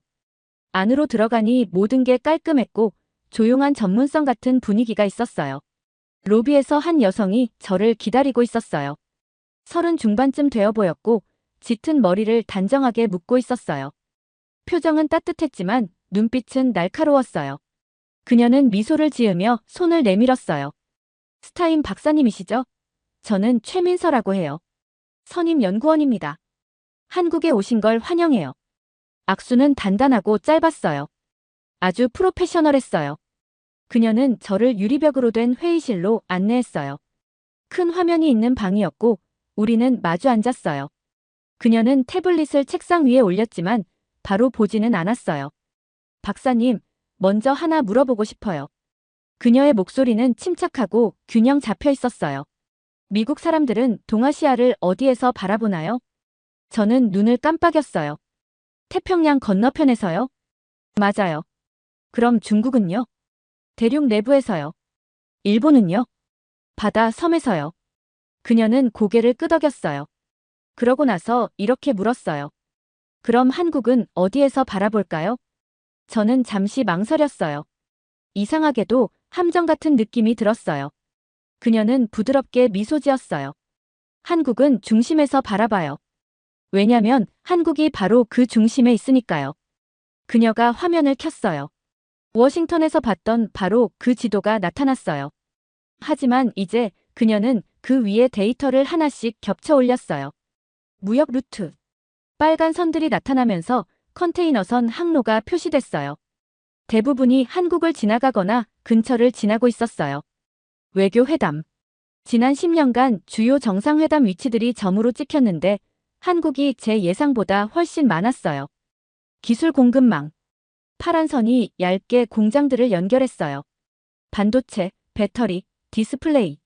안으로 들어가니 모든 게 깔끔했고 조용한 전문성 같은 분위기가 있었어요. 로비에서 한 여성이 저를 기다리고 있었어요. 30 중반쯤 되어 보였고 짙은 머리를 단정하게 묶고 있었어요. 표정은 따뜻했지만 눈빛은 날카로웠어요. 그녀는 미소를 지으며 손을 내밀었어요. 스타인 박사님이시죠? 저는 최민서라고 해요. 선임 연구원입니다. 한국에 오신 걸 환영해요. 악수는 단단하고 짧았어요. 아주 프로페셔널했어요. 그녀는 저를 유리벽으로 된 회의실로 안내했어요. 큰 화면이 있는 방이었고 우리는 마주 앉았어요. 그녀는 태블릿을 책상 위에 올렸지만 바로 보지는 않았어요. 박사님, 먼저 하나 물어보고 싶어요. 그녀의 목소리는 침착하고 균형 잡혀 있었어요. 미국 사람들은 동아시아를 어디에서 바라보나요? 저는 눈을 깜빡였어요. 태평양 건너편에서요? 맞아요. 그럼 중국은요? 대륙 내부에서요. 일본은요? 바다 섬에서요. 그녀는 고개를 끄덕였어요. 그러고 나서 이렇게 물었어요. 그럼 한국은 어디에서 바라볼까요? 저는 잠시 망설였어요. 이상하게도 함정 같은 느낌이 들었어요. 그녀는 부드럽게 미소 지었어요. 한국은 중심에서 바라봐요. 왜냐면 한국이 바로 그 중심에 있으니까요. 그녀가 화면을 켰어요. 워싱턴에서 봤던 바로 그 지도가 나타났어요. 하지만 이제 그녀는 그 위에 데이터를 하나씩 겹쳐 올렸어요. 무역 루트. 빨간 선들이 나타나면서 컨테이너선 항로가 표시됐어요. 대부분이 한국을 지나가거나 근처를 지나고 있었어요. 외교회담. 지난 10년간 주요 정상회담 위치들이 점으로 찍혔는데 한국이 제 예상보다 훨씬 많았어요. 기술 공급망. 파란 선이 얇게 공장들을 연결했어요. 반도체, 배터리, 디스플레이.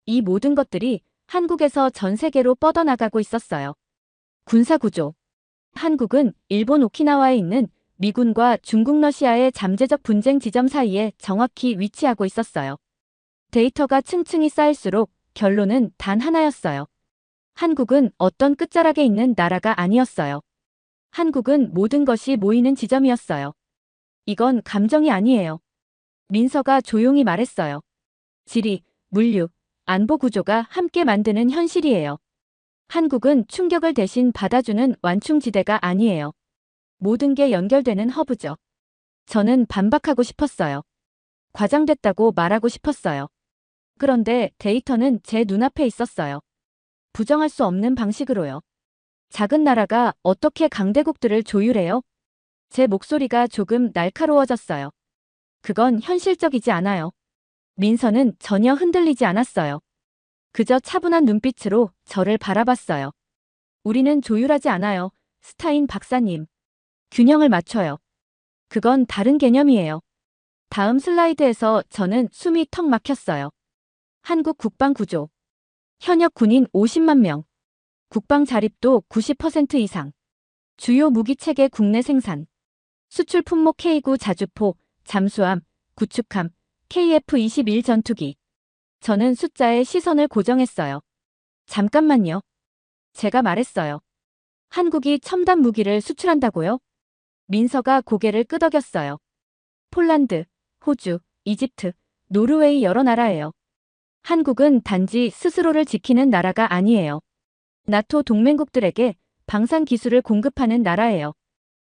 이 모든 것들이 한국에서 전 세계로 뻗어나가고 있었어요. 군사구조. 한국은 일본 오키나와에 있는 미군과 중국 러시아의 잠재적 분쟁 지점 사이에 정확히 위치하고 있었어요. 데이터가 층층이 쌓일수록 결론은 단 하나였어요. 한국은 어떤 끝자락에 있는 나라가 아니었어요. 한국은 모든 것이 모이는 지점이었어요. 이건 감정이 아니에요. 민서가 조용히 말했어요. 지리, 물류, 안보 구조가 함께 만드는 현실이에요. 한국은 충격을 대신 받아주는 완충지대가 아니에요. 모든 게 연결되는 허브죠. 저는 반박하고 싶었어요. 과장됐다고 말하고 싶었어요. 그런데 데이터는 제 눈앞에 있었어요. 부정할 수 없는 방식으로요. 작은 나라가 어떻게 강대국들을 조율해요? 제 목소리가 조금 날카로워졌어요. 그건 현실적이지 않아요. 민서는 전혀 흔들리지 않았어요. 그저 차분한 눈빛으로 저를 바라봤어요. 우리는 조율하지 않아요, 스타인 박사님. 균형을 맞춰요. 그건 다른 개념이에요. 다음 슬라이드에서 저는 숨이 턱 막혔어요. 한국 국방 구조. 현역 군인 50만 명. 국방 자립도 90% 이상. 주요 무기 체계 국내 생산. 수출 품목 K9 자주포, 잠수함, 구축함, KF-21 전투기. 저는 숫자에 시선을 고정했어요. 잠깐만요. 제가 말했어요. 한국이 첨단 무기를 수출한다고요? 민서가 고개를 끄덕였어요. 폴란드, 호주, 이집트, 노르웨이 여러 나라예요. 한국은 단지 스스로를 지키는 나라가 아니에요. 나토 동맹국들에게 방산 기술을 공급하는 나라예요.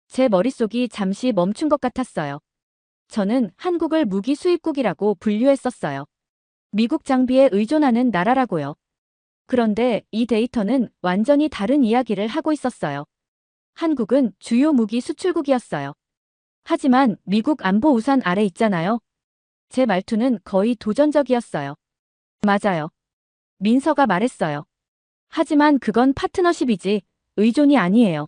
제 머릿속이 잠시 멈춘 것 같았어요. 저는 한국을 무기 수입국이라고 분류했었어요. 미국 장비에 의존하는 나라라고요. 그런데 이 데이터는 완전히 다른 이야기를 하고 있었어요. 한국은 주요 무기 수출국이었어요. 하지만 미국 안보 우산 아래 있잖아요. 제 말투는 거의 도전적이었어요. 맞아요. 민서가 말했어요. 하지만 그건 파트너십이지 의존이 아니에요.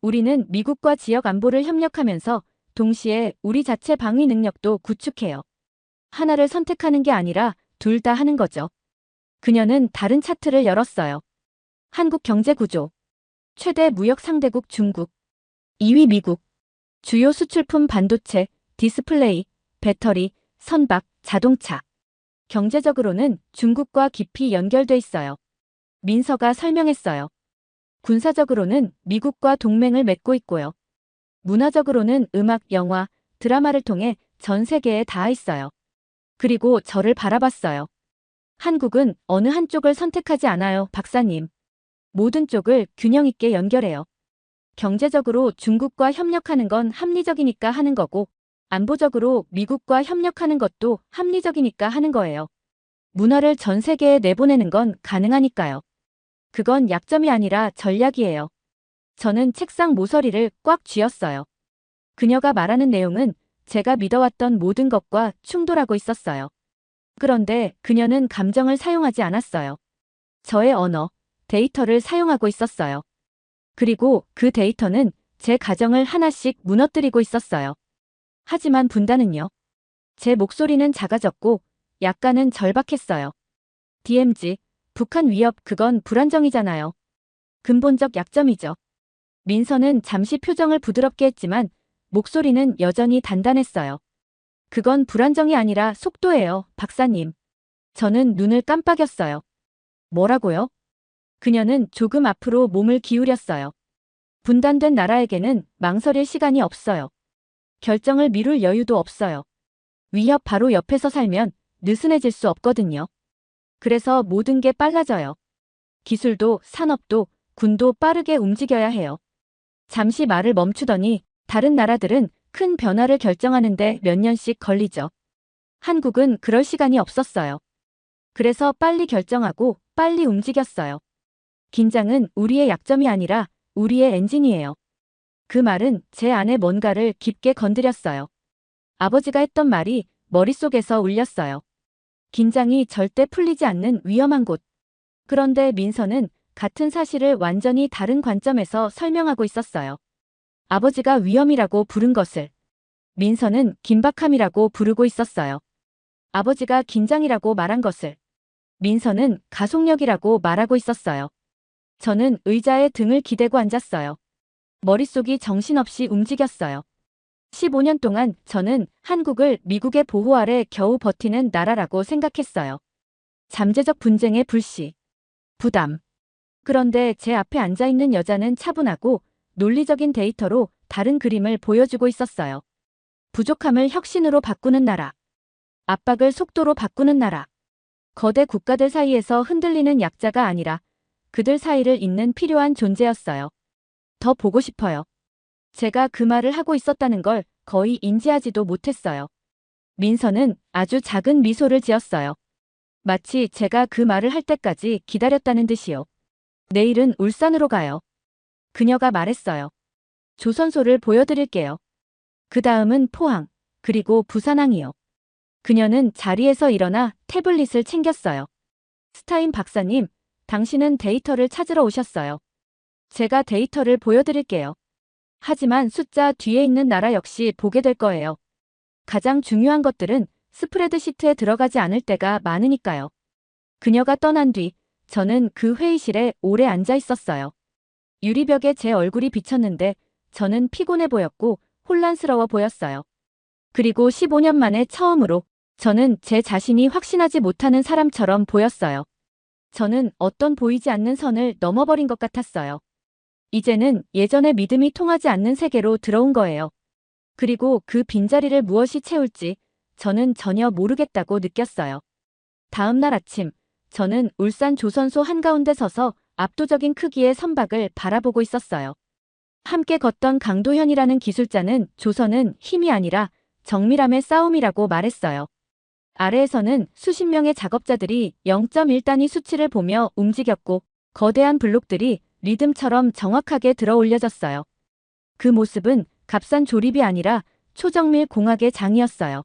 우리는 미국과 지역 안보를 협력하면서 동시에 우리 자체 방위 능력도 구축해요. 하나를 선택하는 게 아니라 둘 다 하는 거죠. 그녀는 다른 차트를 열었어요. 한국 경제 구조. 최대 무역 상대국 중국. 2위 미국. 주요 수출품 반도체, 디스플레이, 배터리, 선박, 자동차. 경제적으로는 중국과 깊이 연결돼 있어요. 민서가 설명했어요. 군사적으로는 미국과 동맹을 맺고 있고요. 문화적으로는 음악, 영화, 드라마를 통해 전 세계에 닿아 있어요. 그리고 저를 바라봤어요. 한국은 어느 한쪽을 선택하지 않아요, 박사님. 모든 쪽을 균형 있게 연결해요. 경제적으로 중국과 협력하는 건 합리적이니까 하는 거고, 안보적으로 미국과 협력하는 것도 합리적이니까 하는 거예요. 문화를 전 세계에 내보내는 건 가능하니까요. 그건 약점이 아니라 전략이에요. 저는 책상 모서리를 꽉 쥐었어요. 그녀가 말하는 내용은 제가 믿어왔던 모든 것과 충돌하고 있었어요. 그런데 그녀는 감정을 사용하지 않았어요. 저의 언어, 데이터를 사용하고 있었어요. 그리고 그 데이터는 제 가정을 하나씩 무너뜨리고 있었어요. 하지만 분단은요. 제 목소리는 작아졌고 약간은 절박했어요. DMZ, 북한 위협 그건 불안정이잖아요. 근본적 약점이죠. 민서는 잠시 표정을 부드럽게 했지만 목소리는 여전히 단단했어요. 그건 불안정이 아니라 속도예요, 박사님. 저는 눈을 깜빡였어요. 뭐라고요? 그녀는 조금 앞으로 몸을 기울였어요. 분단된 나라에게는 망설일 시간이 없어요. 결정을 미룰 여유도 없어요. 위협 바로 옆에서 살면 느슨해질 수 없거든요. 그래서 모든 게 빨라져요. 기술도 산업도 군도 빠르게 움직여야 해요. 잠시 말을 멈추더니 다른 나라들은 큰 변화를 결정하는데 몇 년씩 걸리죠. 한국은 그럴 시간이 없었어요. 그래서 빨리 결정하고 빨리 움직였어요. 긴장은 우리의 약점이 아니라 우리의 엔진이에요. 그 말은 제 안에 뭔가를 깊게 건드렸어요. 아버지가 했던 말이 머릿속에서 울렸어요. 긴장이 절대 풀리지 않는 위험한 곳. 그런데 민서는 같은 사실을 완전히 다른 관점에서 설명하고 있었어요. 아버지가 위험이라고 부른 것을 민서는 긴박함이라고 부르고 있었어요. 아버지가 긴장이라고 말한 것을 민서는 가속력이라고 말하고 있었어요. 저는 의자에 등을 기대고 앉았어요. 머릿속이 정신없이 움직였어요. 15년 동안 저는 한국을 미국의 보호 아래 겨우 버티는 나라라고 생각했어요. 잠재적 분쟁의 불씨, 부담. 그런데 제 앞에 앉아있는 여자는 차분하고 논리적인 데이터로 다른 그림을 보여주고 있었어요. 부족함을 혁신으로 바꾸는 나라. 압박을 속도로 바꾸는 나라. 거대 국가들 사이에서 흔들리는 약자가 아니라 그들 사이를 잇는 필요한 존재였어요. 더 보고 싶어요. 제가 그 말을 하고 있었다는 걸 거의 인지하지도 못했어요. 민서는 아주 작은 미소를 지었어요. 마치 제가 그 말을 할 때까지 기다렸다는 듯이요. 내일은 울산으로 가요. 그녀가 말했어요. 조선소를 보여드릴게요. 그 다음은 포항, 그리고 부산항이요. 그녀는 자리에서 일어나 태블릿을 챙겼어요. 스타인 박사님, 당신은 데이터를 찾으러 오셨어요. 제가 데이터를 보여드릴게요. 하지만 숫자 뒤에 있는 나라 역시 보게 될 거예요. 가장 중요한 것들은 스프레드시트에 들어가지 않을 때가 많으니까요. 그녀가 떠난 뒤 저는 그 회의실에 오래 앉아 있었어요. 유리벽에 제 얼굴이 비쳤는데 저는 피곤해 보였고 혼란스러워 보였어요. 그리고 15년 만에 처음으로 저는 제 자신이 확신하지 못하는 사람처럼 보였어요. 저는 어떤 보이지 않는 선을 넘어버린 것 같았어요. 이제는 예전의 믿음이 통하지 않는 세계로 들어온 거예요. 그리고 그 빈자리를 무엇이 채울지 저는 전혀 모르겠다고 느꼈어요. 다음 날 아침, 저는 울산 조선소 한가운데 서서 압도적인 크기의 선박을 바라보고 있었어요. 함께 걷던 강도현이라는 기술자는 조선은 힘이 아니라 정밀함의 싸움이라고 말했어요. 아래에서는 수십 명의 작업자들이 0.1단위 수치를 보며 움직였고 거대한 블록들이 리듬처럼 정확하게 들어 올려졌어요. 그 모습은 값싼 조립이 아니라 초정밀 공학의 장이었어요.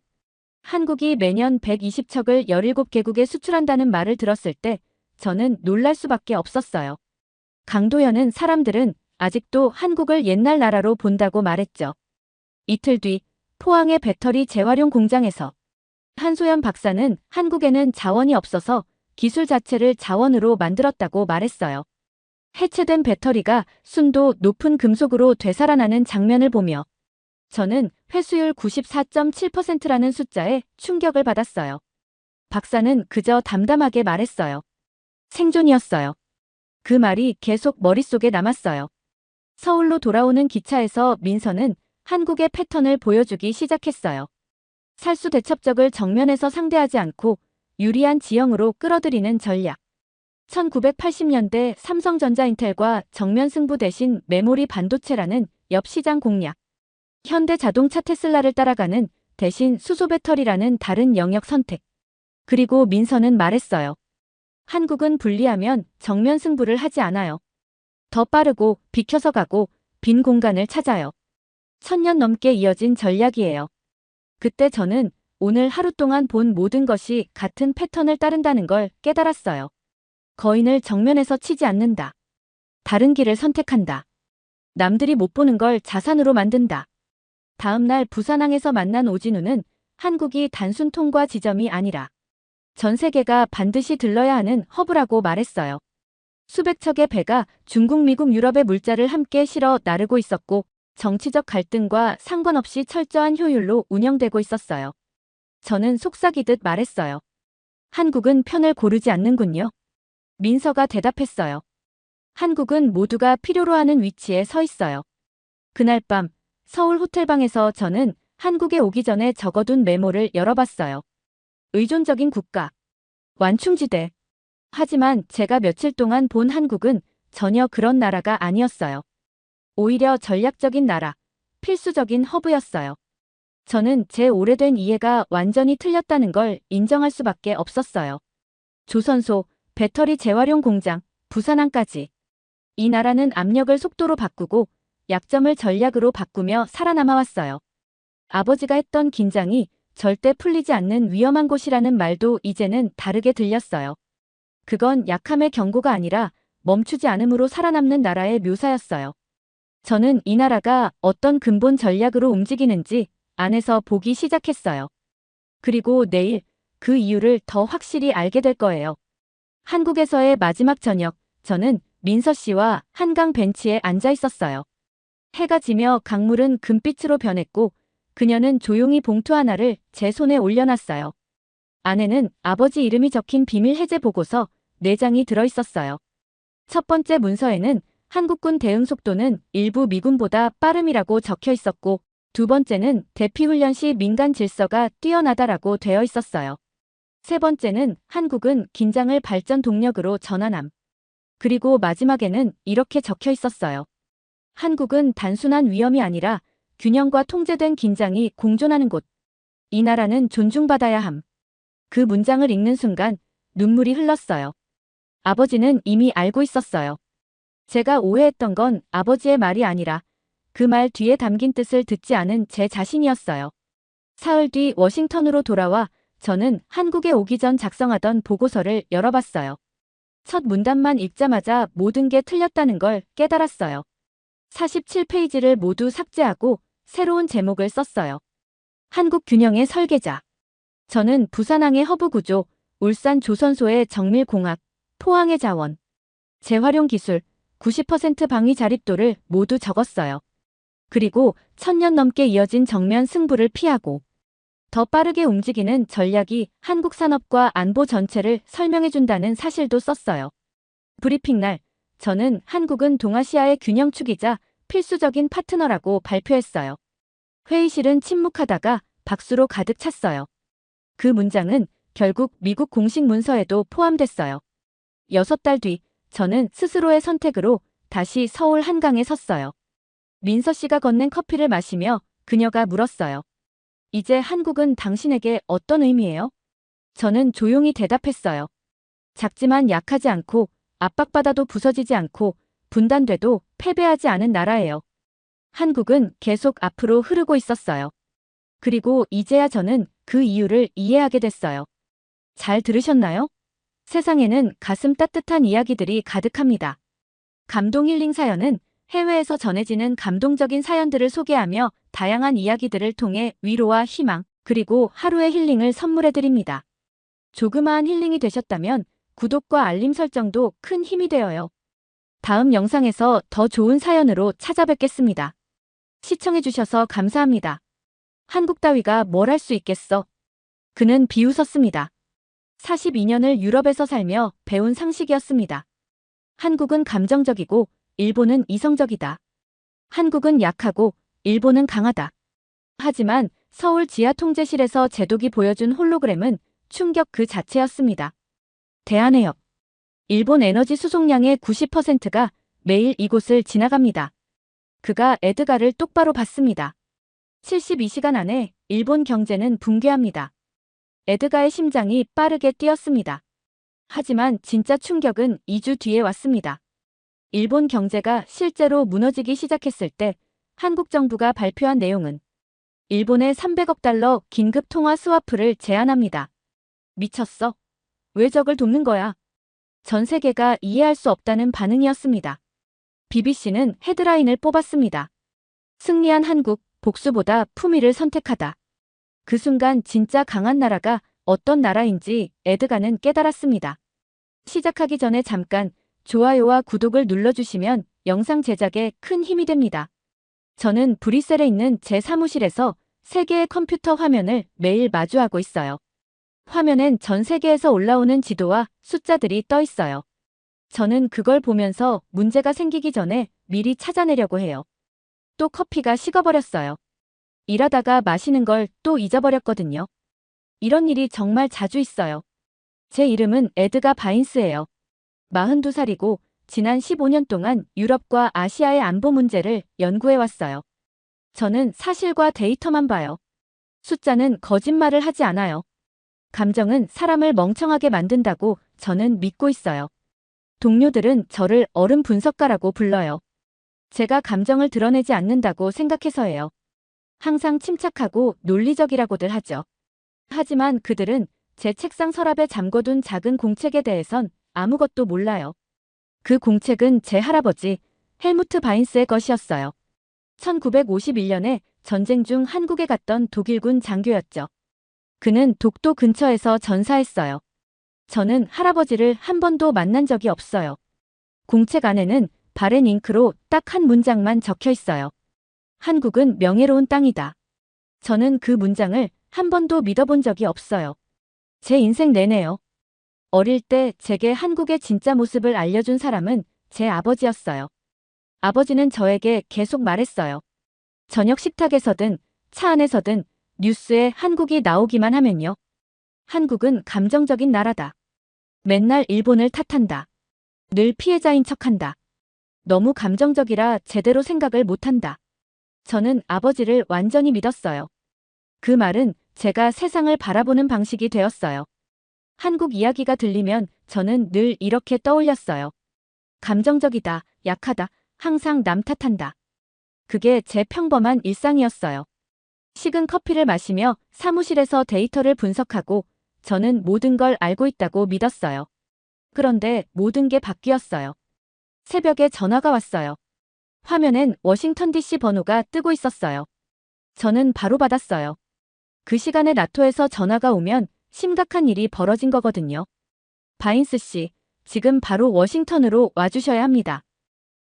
한국이 매년 120척을 17개국에 수출한다는 말을 들었을 때 저는 놀랄 수밖에 없었어요. 강도연은 사람들은 아직도 한국을 옛날 나라로 본다고 말했죠. 이틀 뒤 포항의 배터리 재활용 공장에서 한소연 박사는 한국에는 자원이 없어서 기술 자체를 자원으로 만들었다고 말했어요. 해체된 배터리가 순도 높은 금속으로 되살아나는 장면을 보며 저는 회수율 94.7%라는 숫자에 충격을 받았어요. 박사는 그저 담담하게 말했어요. 생존이었어요. 그 말이 계속 머릿속에 남았어요. 서울로 돌아오는 기차에서 민서는 한국의 패턴을 보여주기 시작했어요. 살수 대첩적을 정면에서 상대하지 않고 유리한 지형으로 끌어들이는 전략. 1980년대 삼성전자 인텔과 정면 승부 대신 메모리 반도체라는 옆 시장 공략. 현대자동차 테슬라를 따라가는 대신 수소 배터리라는 다른 영역 선택. 그리고 민서는 말했어요. 한국은 분리하면 정면 승부를 하지 않아요. 더 빠르고 비켜서 가고 빈 공간을 찾아요. 1000년 넘게 이어진 전략이에요. 그때 저는 오늘 하루 동안 본 모든 것이 같은 패턴을 따른다는 걸 깨달았어요. 거인을 정면에서 치지 않는다. 다른 길을 선택한다. 남들이 못 보는 걸 자산으로 만든다. 다음 날 부산항에서 만난 오진우는 한국이 단순 통과 지점이 아니라 전 세계가 반드시 들러야 하는 허브라고 말했어요. 수백 척의 배가 중국, 미국, 유럽의 물자를 함께 실어 나르고 있었고 정치적 갈등과 상관없이 철저한 효율로 운영되고 있었어요. 저는 속삭이듯 말했어요. 한국은 편을 고르지 않는군요. 민서가 대답했어요. 한국은 모두가 필요로 하는 위치에 서 있어요. 그날 밤 서울 호텔방에서 저는 한국에 오기 전에 적어둔 메모를 열어봤어요. 의존적인 국가, 완충지대. 하지만 제가 며칠 동안 본 한국은 전혀 그런 나라가 아니었어요. 오히려 전략적인 나라, 필수적인 허브였어요. 저는 제 오래된 이해가 완전히 틀렸다는 걸 인정할 수밖에 없었어요. 조선소, 배터리 재활용 공장, 부산항까지. 이 나라는 압력을 속도로 바꾸고 약점을 전략으로 바꾸며 살아남아왔어요. 아버지가 했던 긴장이 절대 풀리지 않는 위험한 곳이라는 말도 이제는 다르게 들렸어요. 그건 약함의 경고가 아니라 멈추지 않음으로 살아남는 나라의 묘사였어요. 저는 이 나라가 어떤 근본 전략으로 움직이는지 안에서 보기 시작했어요. 그리고 내일 그 이유를 더 확실히 알게 될 거예요. 한국에서의 마지막 저녁, 저는 민서 씨와 한강 벤치에 앉아 있었어요. 해가 지며 강물은 금빛으로 변했고 그녀는 조용히 봉투 하나를 제 손에 올려놨어요. 안에는 아버지 이름이 적힌 비밀 해제 보고서 4장이 들어있었어요. 첫 번째 문서에는 한국군 대응 속도는 일부 미군보다 빠름이라고 적혀 있었고 두 번째는 대피 훈련 시 민간 질서가 뛰어나다라고 되어 있었어요. 세 번째는 한국은 긴장을 발전 동력으로 전환함. 그리고 마지막에는 이렇게 적혀 있었어요. 한국은 단순한 위험이 아니라 균형과 통제된 긴장이 공존하는 곳. 이 나라는 존중받아야 함. 그 문장을 읽는 순간 눈물이 흘렀어요. 아버지는 이미 알고 있었어요. 제가 오해했던 건 아버지의 말이 아니라 그 말 뒤에 담긴 뜻을 듣지 않은 제 자신이었어요. 사흘 뒤 워싱턴으로 돌아와 저는 한국에 오기 전 작성하던 보고서를 열어봤어요. 첫 문단만 읽자마자 모든 게 틀렸다는 걸 깨달았어요. 47페이지를 모두 삭제하고 새로운 제목을 썼어요. 한국 균형의 설계자. 저는 부산항의 허브 구조, 울산 조선소의 정밀 공학, 포항의 자원, 재활용 기술, 90% 방위 자립도를 모두 적었어요. 그리고 1000년 넘게 이어진 정면 승부를 피하고 더 빠르게 움직이는 전략이 한국 산업과 안보 전체를 설명해준다는 사실도 썼어요. 브리핑 날, 저는 한국은 동아시아의 균형축이자 필수적인 파트너라고 발표했어요. 회의실은 침묵하다가 박수로 가득 찼어요. 그 문장은 결국 미국 공식 문서에도 포함됐어요. 6달 뒤, 저는 스스로의 선택으로 다시 서울 한강에 섰어요. 민서 씨가 건넨 커피를 마시며 그녀가 물었어요. 이제 한국은 당신에게 어떤 의미예요? 저는 조용히 대답했어요. 작지만 약하지 않고 압박받아도 부서지지 않고 분단돼도 패배하지 않은 나라예요. 한국은 계속 앞으로 흐르고 있었어요. 그리고 이제야 저는 그 이유를 이해하게 됐어요. 잘 들으셨나요? 세상에는 가슴 따뜻한 이야기들이 가득합니다. 감동 힐링 사연은 해외에서 전해지는 감동적인 사연들을 소개하며 다양한 이야기들을 통해 위로와 희망, 그리고 하루의 힐링을 선물해드립니다. 조그마한 힐링이 되셨다면 구독과 알림 설정도 큰 힘이 되어요. 다음 영상에서 더 좋은 사연으로 찾아뵙겠습니다. 시청해주셔서 감사합니다. 한국 따위가 뭘 할 수 있겠어? 그는 비웃었습니다. 42년을 유럽에서 살며 배운 상식이었습니다. 한국은 감정적이고 일본은 이성적이다. 한국은 약하고 일본은 강하다. 하지만 서울 지하통제실에서 제독이 보여준 홀로그램은 충격 그 자체였습니다. 대한해협. 일본 에너지 수송량의 90%가 매일 이곳을 지나갑니다. 그가 에드가를 똑바로 봤습니다. 72시간 안에 일본 경제는 붕괴합니다. 에드가의 심장이 빠르게 뛰었습니다. 하지만 진짜 충격은 2주 뒤에 왔습니다. 일본 경제가 실제로 무너지기 시작했을 때 한국 정부가 발표한 내용은 일본에 300억 달러 긴급 통화 스와프를 제안합니다. 미쳤어? 왜 적을 돕는 거야? 전 세계가 이해할 수 없다는 반응이었습니다. BBC는 헤드라인을 뽑았습니다. 승리한 한국, 복수보다 품위를 선택하다. 그 순간 진짜 강한 나라가 어떤 나라인지 에드가는 깨달았습니다. 시작하기 전에 잠깐 좋아요와 구독을 눌러주시면 영상 제작에 큰 힘이 됩니다. 저는 브뤼셀에 있는 제 사무실에서 3개의 컴퓨터 화면을 매일 마주하고 있어요. 화면엔 전 세계에서 올라오는 지도와 숫자들이 떠 있어요. 저는 그걸 보면서 문제가 생기기 전에 미리 찾아내려고 해요. 또 커피가 식어버렸어요. 일하다가 마시는 걸 또 잊어버렸거든요. 이런 일이 정말 자주 있어요. 제 이름은 에드가 바인스예요. 42살이고 지난 15년 동안 유럽과 아시아의 안보 문제를 연구해왔어요. 저는 사실과 데이터만 봐요. 숫자는 거짓말을 하지 않아요. 감정은 사람을 멍청하게 만든다고 저는 믿고 있어요. 동료들은 저를 어른 분석가라고 불러요. 제가 감정을 드러내지 않는다고 생각해서예요. 항상 침착하고 논리적이라고들 하죠. 하지만 그들은 제 책상 서랍에 잠궈둔 작은 공책에 대해선 아무것도 몰라요. 그 공책은 제 할아버지 헬무트 바인스의 것이었어요. 1951년에 전쟁 중 한국에 갔던 독일군 장교였죠. 그는 독도 근처에서 전사했어요. 저는 할아버지를 한 번도 만난 적이 없어요. 공책 안에는 바렌 잉크로 딱 한 문장만 적혀 있어요. 한국은 명예로운 땅이다. 저는 그 문장을 한 번도 믿어본 적이 없어요. 제 인생 내내요. 어릴 때 제게 한국의 진짜 모습을 알려준 사람은 제 아버지였어요. 아버지는 저에게 계속 말했어요. 저녁 식탁에서든 차 안에서든 뉴스에 한국이 나오기만 하면요. 한국은 감정적인 나라다. 맨날 일본을 탓한다. 늘 피해자인 척한다. 너무 감정적이라 제대로 생각을 못한다. 저는 아버지를 완전히 믿었어요. 그 말은 제가 세상을 바라보는 방식이 되었어요. 한국 이야기가 들리면 저는 늘 이렇게 떠올렸어요. 감정적이다, 약하다, 항상 남 탓한다. 그게 제 평범한 일상이었어요. 식은 커피를 마시며 사무실에서 데이터를 분석하고 저는 모든 걸 알고 있다고 믿었어요. 그런데 모든 게 바뀌었어요. 새벽에 전화가 왔어요. 화면엔 워싱턴 DC 번호가 뜨고 있었어요. 저는 바로 받았어요. 그 시간에 나토에서 전화가 오면 심각한 일이 벌어진 거거든요. 바인스 씨, 지금 바로 워싱턴으로 와주셔야 합니다.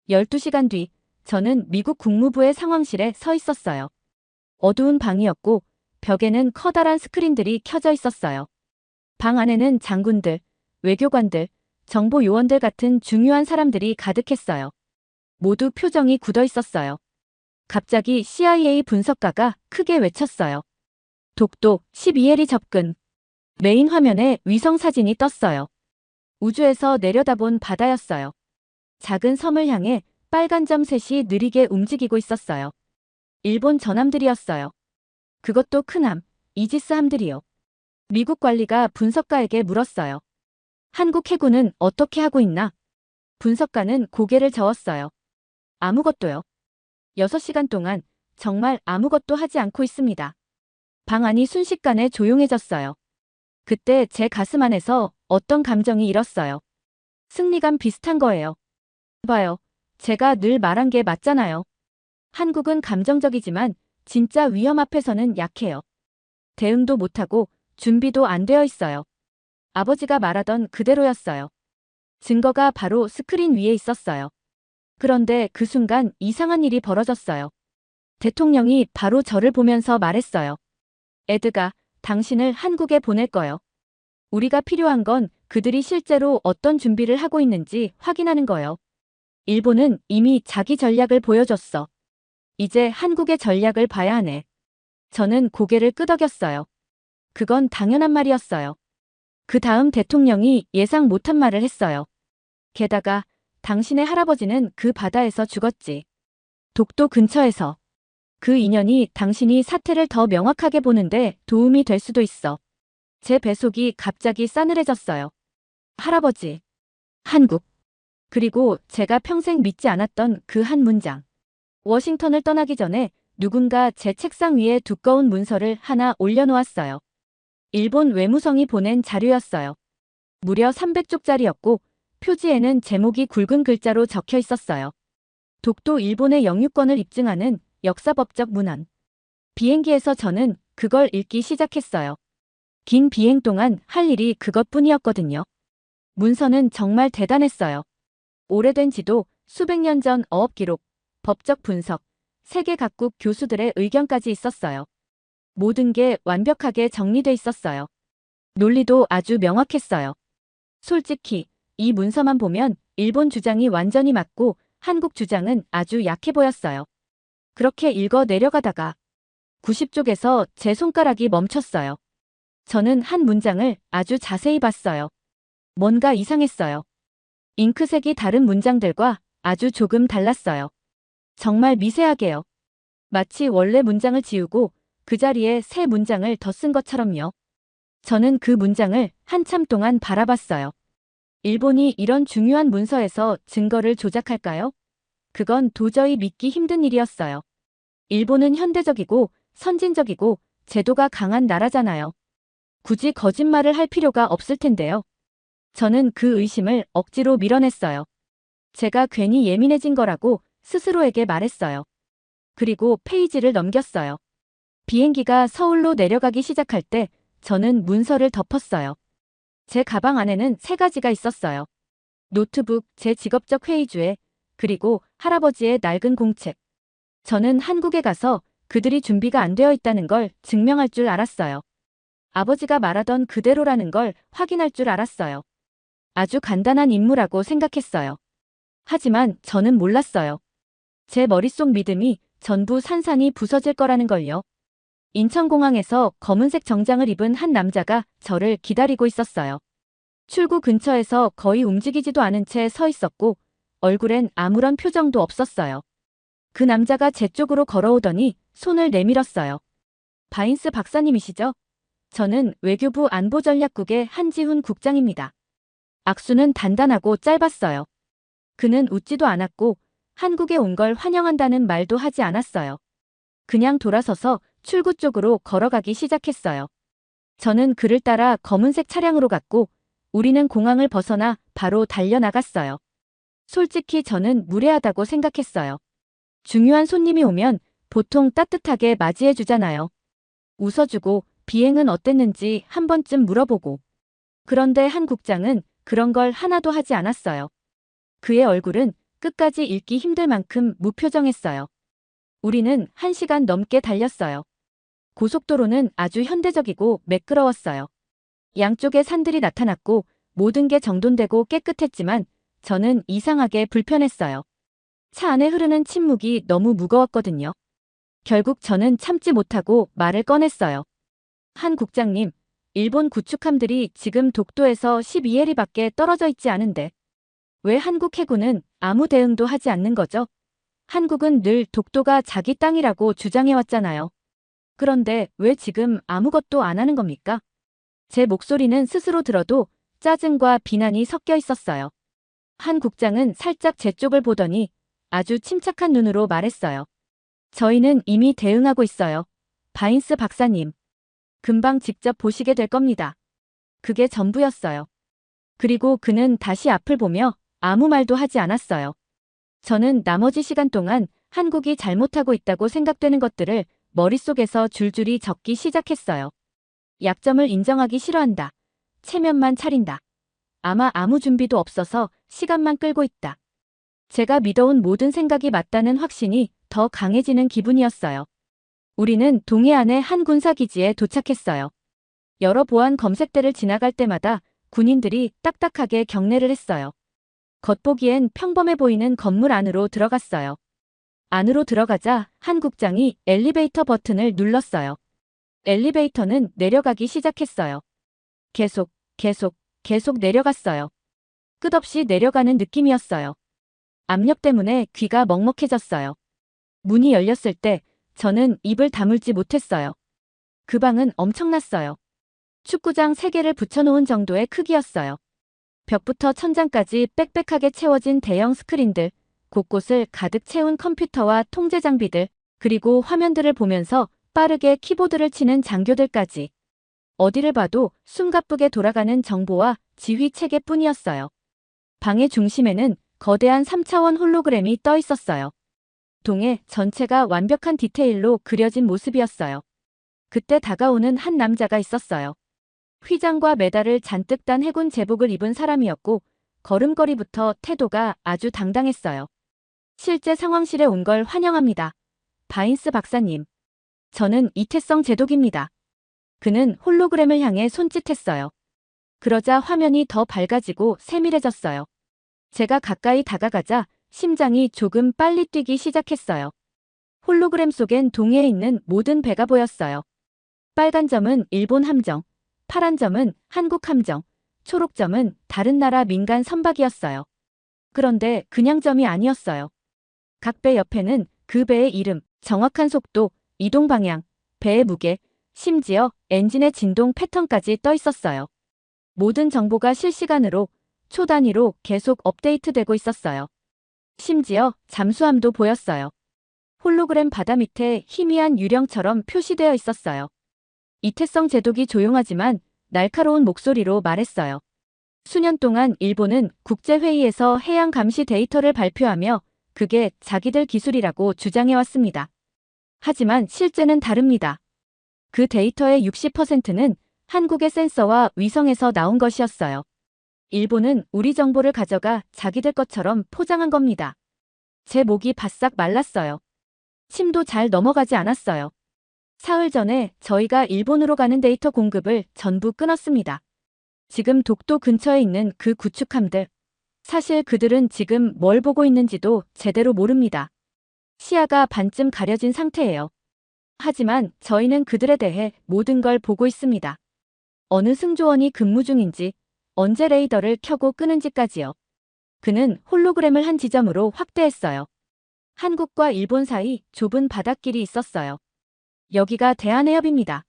12시간 뒤, 저는 미국 국무부의 상황실에 서 있었어요. 어두운 방이었고 벽에는 커다란 스크린들이 켜져 있었어요. 방 안에는 장군들, 외교관들, 정보 요원들 같은 중요한 사람들이 가득했어요. 모두 표정이 굳어 있었어요. 갑자기 CIA 분석가가 크게 외쳤어요. 독도 12L이 접근. 메인 화면에 위성 사진이 떴어요. 우주에서 내려다본 바다였어요. 작은 섬을 향해 빨간 점 셋이 느리게 움직이고 있었어요. 일본 전함들이었어요. 그것도 큰 함, 이지스 함들이요. 미국 관리가 분석가에게 물었어요. 한국 해군은 어떻게 하고 있나? 분석가는 고개를 저었어요. 아무것도요. 6시간 동안 정말 아무것도 하지 않고 있습니다. 방 안이 순식간에 조용해졌어요. 그때 제 가슴 안에서 어떤 감정이 일었어요. 승리감 비슷한 거예요. 봐요. 제가 늘 말한 게 맞잖아요. 한국은 감정적이지만 진짜 위험 앞에서는 약해요. 대응도 못하고 준비도 안 되어 있어요. 아버지가 말하던 그대로였어요. 증거가 바로 스크린 위에 있었어요. 그런데 그 순간 이상한 일이 벌어졌어요. 대통령이 바로 저를 보면서 말했어요. 에드가, 당신을 한국에 보낼 거요. 우리가 필요한 건 그들이 실제로 어떤 준비를 하고 있는지 확인하는 거요. 일본은 이미 자기 전략을 보여줬어. 이제 한국의 전략을 봐야 하네. 저는 고개를 끄덕였어요. 그건 당연한 말이었어요. 그 다음 대통령이 예상 못한 말을 했어요. 게다가 당신의 할아버지는 그 바다에서 죽었지. 독도 근처에서. 그 인연이 당신이 사태를 더 명확하게 보는데 도움이 될 수도 있어. 제 뱃속이 갑자기 싸늘해졌어요. 할아버지. 한국. 그리고 제가 평생 믿지 않았던 그 한 문장. 워싱턴을 떠나기 전에 누군가 제 책상 위에 두꺼운 문서를 하나 올려놓았어요. 일본 외무성이 보낸 자료였어요. 무려 300쪽짜리였고 표지에는 제목이 굵은 글자로 적혀 있었어요. 독도 일본의 영유권을 입증하는 역사법적 문헌. 비행기에서 저는 그걸 읽기 시작했어요. 긴 비행 동안 할 일이 그것뿐이었거든요. 문서는 정말 대단했어요. 오래된 지도, 수백 년 전 어업 기록, 법적 분석, 세계 각국 교수들의 의견까지 있었어요. 모든 게 완벽하게 정리돼 있었어요. 논리도 아주 명확했어요. 솔직히 이 문서만 보면 일본 주장이 완전히 맞고 한국 주장은 아주 약해 보였어요. 그렇게 읽어 내려가다가 90쪽에서 제 손가락이 멈췄어요. 저는 한 문장을 아주 자세히 봤어요. 뭔가 이상했어요. 잉크색이 다른 문장들과 아주 조금 달랐어요. 정말 미세하게요. 마치 원래 문장을 지우고 그 자리에 새 문장을 더 쓴 것처럼요. 저는 그 문장을 한참 동안 바라봤어요. 일본이 이런 중요한 문서에서 증거를 조작할까요? 그건 도저히 믿기 힘든 일이었어요. 일본은 현대적이고 선진적이고 제도가 강한 나라잖아요. 굳이 거짓말을 할 필요가 없을 텐데요. 저는 그 의심을 억지로 밀어냈어요. 제가 괜히 예민해진 거라고 스스로에게 말했어요. 그리고 페이지를 넘겼어요. 비행기가 서울로 내려가기 시작할 때 저는 문서를 덮었어요. 제 가방 안에는 3가지가 있었어요. 노트북, 제 직업적 회의주에, 그리고 할아버지의 낡은 공책. 저는 한국에 가서 그들이 준비가 안 되어 있다는 걸 증명할 줄 알았어요. 아버지가 말하던 그대로라는 걸 확인할 줄 알았어요. 아주 간단한 임무라고 생각했어요. 하지만 저는 몰랐어요. 제 머릿속 믿음이 전부 산산이 부서질 거라는 걸요. 인천공항에서 검은색 정장을 입은 한 남자가 저를 기다리고 있었어요. 출구 근처에서 거의 움직이지도 않은 채 서 있었고 얼굴엔 아무런 표정도 없었어요. 그 남자가 제 쪽으로 걸어오더니 손을 내밀었어요. 바인스 박사님이시죠? 저는 외교부 안보전략국의 한지훈 국장입니다. 악수는 단단하고 짧았어요. 그는 웃지도 않았고 한국에 온 걸 환영한다는 말도 하지 않았어요. 그냥 돌아서서 출구 쪽으로 걸어가기 시작했어요. 저는 그를 따라 검은색 차량으로 갔고 우리는 공항을 벗어나 바로 달려나갔어요. 솔직히 저는 무례하다고 생각했어요. 중요한 손님이 오면 보통 따뜻하게 맞이해 주잖아요. 웃어주고 비행은 어땠는지 한 번쯤 물어보고. 그런데 한 국장은 그런 걸 하나도 하지 않았어요. 그의 얼굴은 끝까지 읽기 힘들 만큼 무표정했어요. 우리는 1시간 넘게 달렸어요. 고속도로는 아주 현대적이고 매끄러웠어요. 양쪽에 산들이 나타났고 모든 게 정돈되고 깨끗했지만 저는 이상하게 불편했어요. 차 안에 흐르는 침묵이 너무 무거웠거든요. 결국 저는 참지 못하고 말을 꺼냈어요. 한 국장님, 일본 구축함들이 지금 독도에서 12해리밖에 떨어져 있지 않은데 왜 한국 해군은 아무 대응도 하지 않는 거죠? 한국은 늘 독도가 자기 땅이라고 주장해왔잖아요. 그런데 왜 지금 아무것도 안 하는 겁니까? 제 목소리는 스스로 들어도 짜증과 비난이 섞여 있었어요. 한 국장은 살짝 제 쪽을 보더니 아주 침착한 눈으로 말했어요. 저희는 이미 대응하고 있어요. 바인스 박사님. 금방 직접 보시게 될 겁니다. 그게 전부였어요. 그리고 그는 다시 앞을 보며 아무 말도 하지 않았어요. 저는 나머지 시간 동안 한국이 잘못하고 있다고 생각되는 것들을 머릿속에서 줄줄이 적기 시작했어요. 약점을 인정하기 싫어한다. 체면만 차린다. 아마 아무 준비도 없어서 시간만 끌고 있다. 제가 믿어온 모든 생각이 맞다는 확신이 더 강해지는 기분이었어요. 우리는 동해안의 한 군사기지에 도착했어요. 여러 보안 검색대를 지나갈 때마다 군인들이 딱딱하게 경례를 했어요. 겉보기엔 평범해 보이는 건물 안으로 들어갔어요. 안으로 들어가자 한 국장이 엘리베이터 버튼을 눌렀어요. 엘리베이터는 내려가기 시작했어요. 계속 내려갔어요. 끝없이 내려가는 느낌이었어요. 압력 때문에 귀가 먹먹해졌어요. 문이 열렸을 때 저는 입을 다물지 못했어요. 그 방은 엄청났어요. 축구장 3개를 붙여놓은 정도의 크기였어요. 벽부터 천장까지 빽빽하게 채워진 대형 스크린들, 곳곳을 가득 채운 컴퓨터와 통제 장비들, 그리고 화면들을 보면서 빠르게 키보드를 치는 장교들까지. 어디를 봐도 숨가쁘게 돌아가는 정보와 지휘 체계뿐이었어요. 방의 중심에는 거대한 3차원 홀로그램이 떠 있었어요. 동해 전체가 완벽한 디테일로 그려진 모습이었어요. 그때 다가오는 한 남자가 있었어요. 휘장과 메달을 잔뜩 단 해군 제복을 입은 사람이었고 걸음걸이부터 태도가 아주 당당했어요. 실제 상황실에 온 걸 환영합니다. 바인스 박사님. 저는 이태성 제독입니다. 그는 홀로그램을 향해 손짓했어요. 그러자 화면이 더 밝아지고 세밀해졌어요. 제가 가까이 다가가자 심장이 조금 빨리 뛰기 시작했어요. 홀로그램 속엔 동해에 있는 모든 배가 보였어요. 빨간 점은 일본 함정, 파란 점은 한국 함정, 초록 점은 다른 나라 민간 선박이었어요. 그런데 그냥 점이 아니었어요. 각 배 옆에는 그 배의 이름, 정확한 속도, 이동 방향, 배의 무게, 심지어 엔진의 진동 패턴까지 떠 있었어요. 모든 정보가 실시간으로, 초 단위로 계속 업데이트되고 있었어요. 심지어 잠수함도 보였어요. 홀로그램 바다 밑에 희미한 유령처럼 표시되어 있었어요. 이태성 제독이 조용하지만 날카로운 목소리로 말했어요. 수년 동안 일본은 국제회의에서 해양 감시 데이터를 발표하며 그게 자기들 기술이라고 주장해왔습니다. 하지만 실제는 다릅니다. 그 데이터의 60%는 한국의 센서와 위성에서 나온 것이었어요. 일본은 우리 정보를 가져가 자기들 것처럼 포장한 겁니다. 제 목이 바싹 말랐어요. 침도 잘 넘어가지 않았어요. 사흘 전에 저희가 일본으로 가는 데이터 공급을 전부 끊었습니다. 지금 독도 근처에 있는 그 구축함들. 사실 그들은 지금 뭘 보고 있는지도 제대로 모릅니다. 시야가 반쯤 가려진 상태예요. 하지만 저희는 그들에 대해 모든 걸 보고 있습니다. 어느 승조원이 근무 중인지, 언제 레이더를 켜고 끄는지까지요. 그는 홀로그램을 한 지점으로 확대했어요. 한국과 일본 사이 좁은 바닷길이 있었어요. 여기가 대한해협입니다.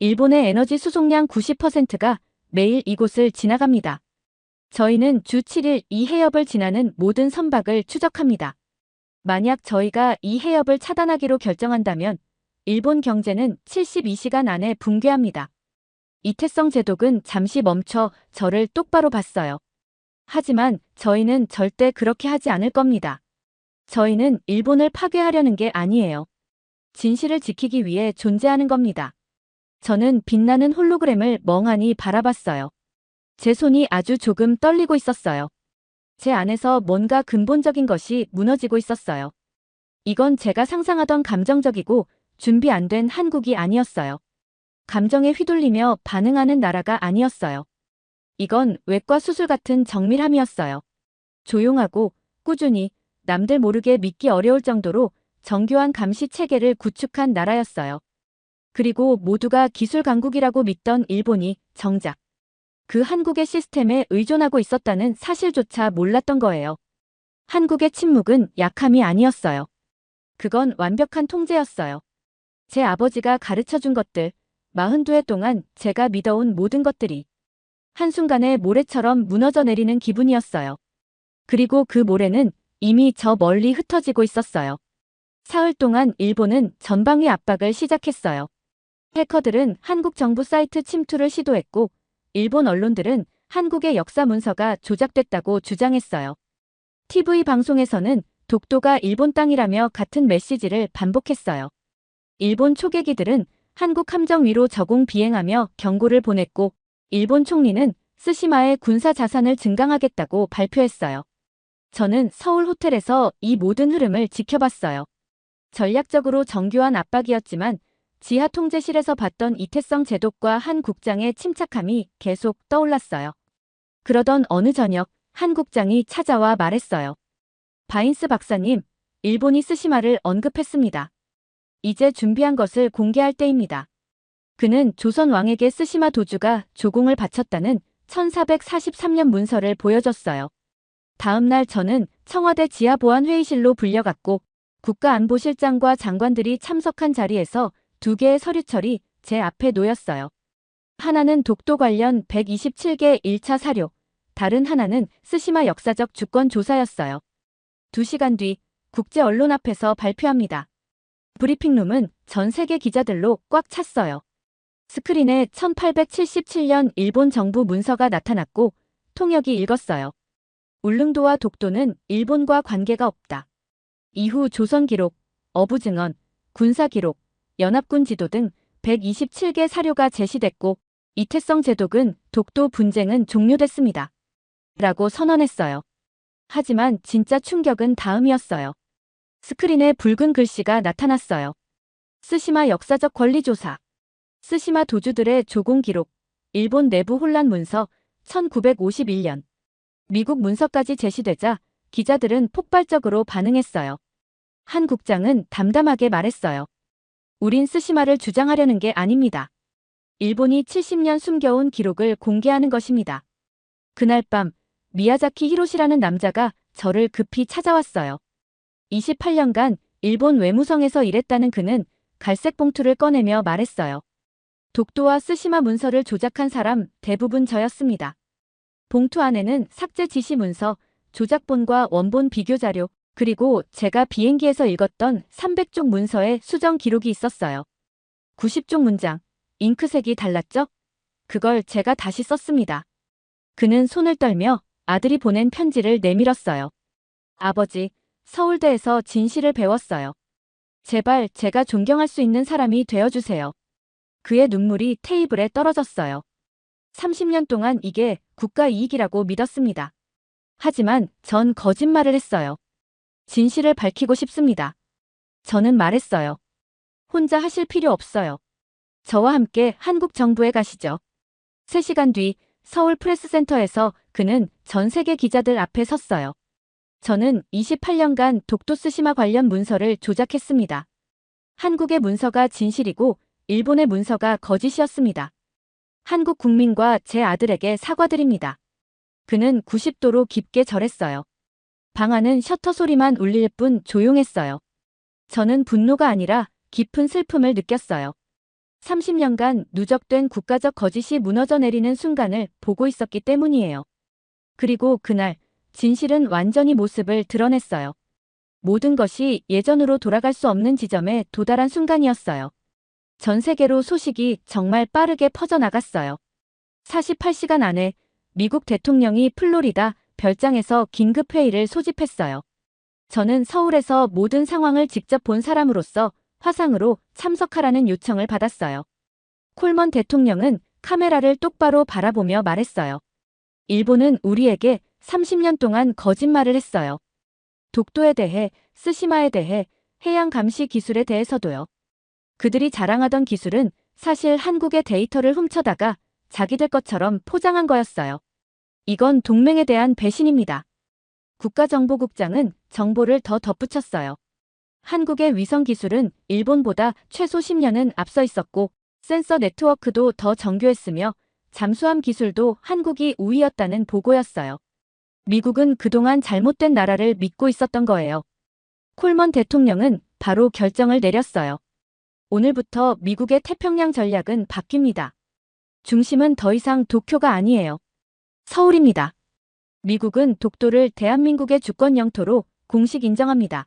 일본의 에너지 수송량 90%가 매일 이곳을 지나갑니다. 저희는 주 7일 이 해협을 지나는 모든 선박을 추적합니다. 만약 저희가 이 해협을 차단하기로 결정한다면 일본 경제는 72시간 안에 붕괴합니다. 이태성 제독은 잠시 멈춰 저를 똑바로 봤어요. 하지만 저희는 절대 그렇게 하지 않을 겁니다. 저희는 일본을 파괴하려는 게 아니에요. 진실을 지키기 위해 존재하는 겁니다. 저는 빛나는 홀로그램을 멍하니 바라봤어요. 제 손이 아주 조금 떨리고 있었어요. 제 안에서 뭔가 근본적인 것이 무너지고 있었어요. 이건 제가 상상하던 감정적이고 준비 안 된 한국이 아니었어요. 감정에 휘둘리며 반응하는 나라가 아니었어요. 이건 외과 수술 같은 정밀함이었어요. 조용하고 꾸준히 남들 모르게 믿기 어려울 정도로 정교한 감시 체계를 구축한 나라였어요. 그리고 모두가 기술 강국이라고 믿던 일본이 정작 그 한국의 시스템에 의존하고 있었다는 사실조차 몰랐던 거예요. 한국의 침묵은 약함이 아니었어요. 그건 완벽한 통제였어요. 제 아버지가 가르쳐준 것들, 42해 동안 제가 믿어온 모든 것들이 한순간에 모래처럼 무너져 내리는 기분이었어요. 그리고 그 모래는 이미 저 멀리 흩어지고 있었어요. 사흘 동안 일본은 전방위 압박을 시작했어요. 해커들은 한국 정부 사이트 침투를 시도했고, 일본 언론들은 한국의 역사 문서가 조작됐다고 주장했어요. TV 방송에서는 독도가 일본 땅이라며 같은 메시지를 반복했어요. 일본 초계기들은 한국 함정 위로 저공 비행하며 경고를 보냈고, 일본 총리는 스시마의 군사 자산을 증강하겠다고 발표했어요. 저는 서울 호텔에서 이 모든 흐름을 지켜봤어요. 전략적으로 정교한 압박이었지만 지하 통제실에서 봤던 이태성 제독과 한 국장의 침착함이 계속 떠올랐어요. 그러던 어느 저녁 한 국장이 찾아와 말했어요. 바인스 박사님, 일본이 스시마를 언급했습니다. 이제 준비한 것을 공개할 때입니다. 그는 조선 왕에게 스시마 도주가 조공을 바쳤다는 1443년 문서를 보여줬어요. 다음 날 저는 청와대 지하보안회의실로 불려갔고 국가안보실장과 장관들이 참석한 자리에서 두 개의 서류철이 제 앞에 놓였어요. 하나는 독도 관련 127개 1차 사료, 다른 하나는 스시마 역사적 주권 조사였어요. 2시간 뒤 국제 언론 앞에서 발표합니다. 브리핑룸은 전 세계 기자들로 꽉 찼어요. 스크린에 1877년 일본 정부 문서가 나타났고 통역이 읽었어요. 울릉도와 독도는 일본과 관계가 없다. 이후 조선 기록, 어부 증언, 군사 기록, 연합군 지도 등 127개 사료가 제시됐고 이태성 제독은 독도 분쟁은 종료됐습니다. 라고 선언했어요. 하지만 진짜 충격은 다음이었어요. 스크린에 붉은 글씨가 나타났어요. 스시마 역사적 권리 조사. 스시마 도주들의 조공 기록, 일본 내부 혼란 문서, 1951년. 미국 문서까지 제시되자 기자들은 폭발적으로 반응했어요. 한 국장은 담담하게 말했어요. 우린 스시마를 주장하려는 게 아닙니다. 일본이 70년 숨겨온 기록을 공개하는 것입니다. 그날 밤 미야자키 히로시라는 남자가 저를 급히 찾아왔어요. 28년간 일본 외무성에서 일했다는 그는 갈색 봉투를 꺼내며 말했어요. 독도와 스시마 문서를 조작한 사람 대부분 저였습니다. 봉투 안에는 삭제 지시 문서, 조작본과 원본 비교 자료, 그리고 제가 비행기에서 읽었던 300쪽 문서의 수정 기록이 있었어요. 90쪽 문장, 잉크색이 달랐죠? 그걸 제가 다시 썼습니다. 그는 손을 떨며 아들이 보낸 편지를 내밀었어요. 아버지, 서울대에서 진실을 배웠어요. 제발 제가 존경할 수 있는 사람이 되어주세요. 그의 눈물이 테이블에 떨어졌어요. 30년 동안 이게 국가 이익이라고 믿었습니다. 하지만 전 거짓말을 했어요. 진실을 밝히고 싶습니다. 저는 말했어요. 혼자 하실 필요 없어요. 저와 함께 한국 정부에 가시죠. 3시간 뒤 서울 프레스센터에서 그는 전 세계 기자들 앞에 섰어요. 저는 28년간 독도 스시마 관련 문서를 조작했습니다. 한국의 문서가 진실이고 일본의 문서가 거짓이었습니다. 한국 국민과 제 아들에게 사과드립니다. 그는 90도로 깊게 절했어요. 방 안은 셔터 소리만 울릴 뿐 조용했어요. 저는 분노가 아니라 깊은 슬픔을 느꼈어요. 30년간 누적된 국가적 거짓이 무너져 내리는 순간을 보고 있었기 때문이에요. 그리고 그날 진실은 완전히 모습을 드러냈어요. 모든 것이 예전으로 돌아갈 수 없는 지점에 도달한 순간이었어요. 전 세계로 소식이 정말 빠르게 퍼져나갔어요. 48시간 안에 미국 대통령이 플로리다 별장에서 긴급회의를 소집했어요. 저는 서울에서 모든 상황을 직접 본 사람으로서 화상으로 참석하라는 요청을 받았어요. 콜먼 대통령은 카메라를 똑바로 바라보며 말했어요. 일본은 우리에게 30년 동안 거짓말을 했어요. 독도에 대해, 스시마에 대해, 해양 감시 기술에 대해서도요. 그들이 자랑하던 기술은 사실 한국의 데이터를 훔쳐다가 자기들 것처럼 포장한 거였어요. 이건 동맹에 대한 배신입니다. 국가정보국장은 정보를 더 덧붙였어요. 한국의 위성 기술은 일본보다 최소 10년은 앞서 있었고 센서 네트워크도 더 정교했으며 잠수함 기술도 한국이 우위였다는 보고였어요. 미국은 그동안 잘못된 나라를 믿고 있었던 거예요. 콜먼 대통령은 바로 결정을 내렸어요. 오늘부터 미국의 태평양 전략은 바뀝니다. 중심은 더 이상 도쿄가 아니에요. 서울입니다. 미국은 독도를 대한민국의 주권 영토로 공식 인정합니다.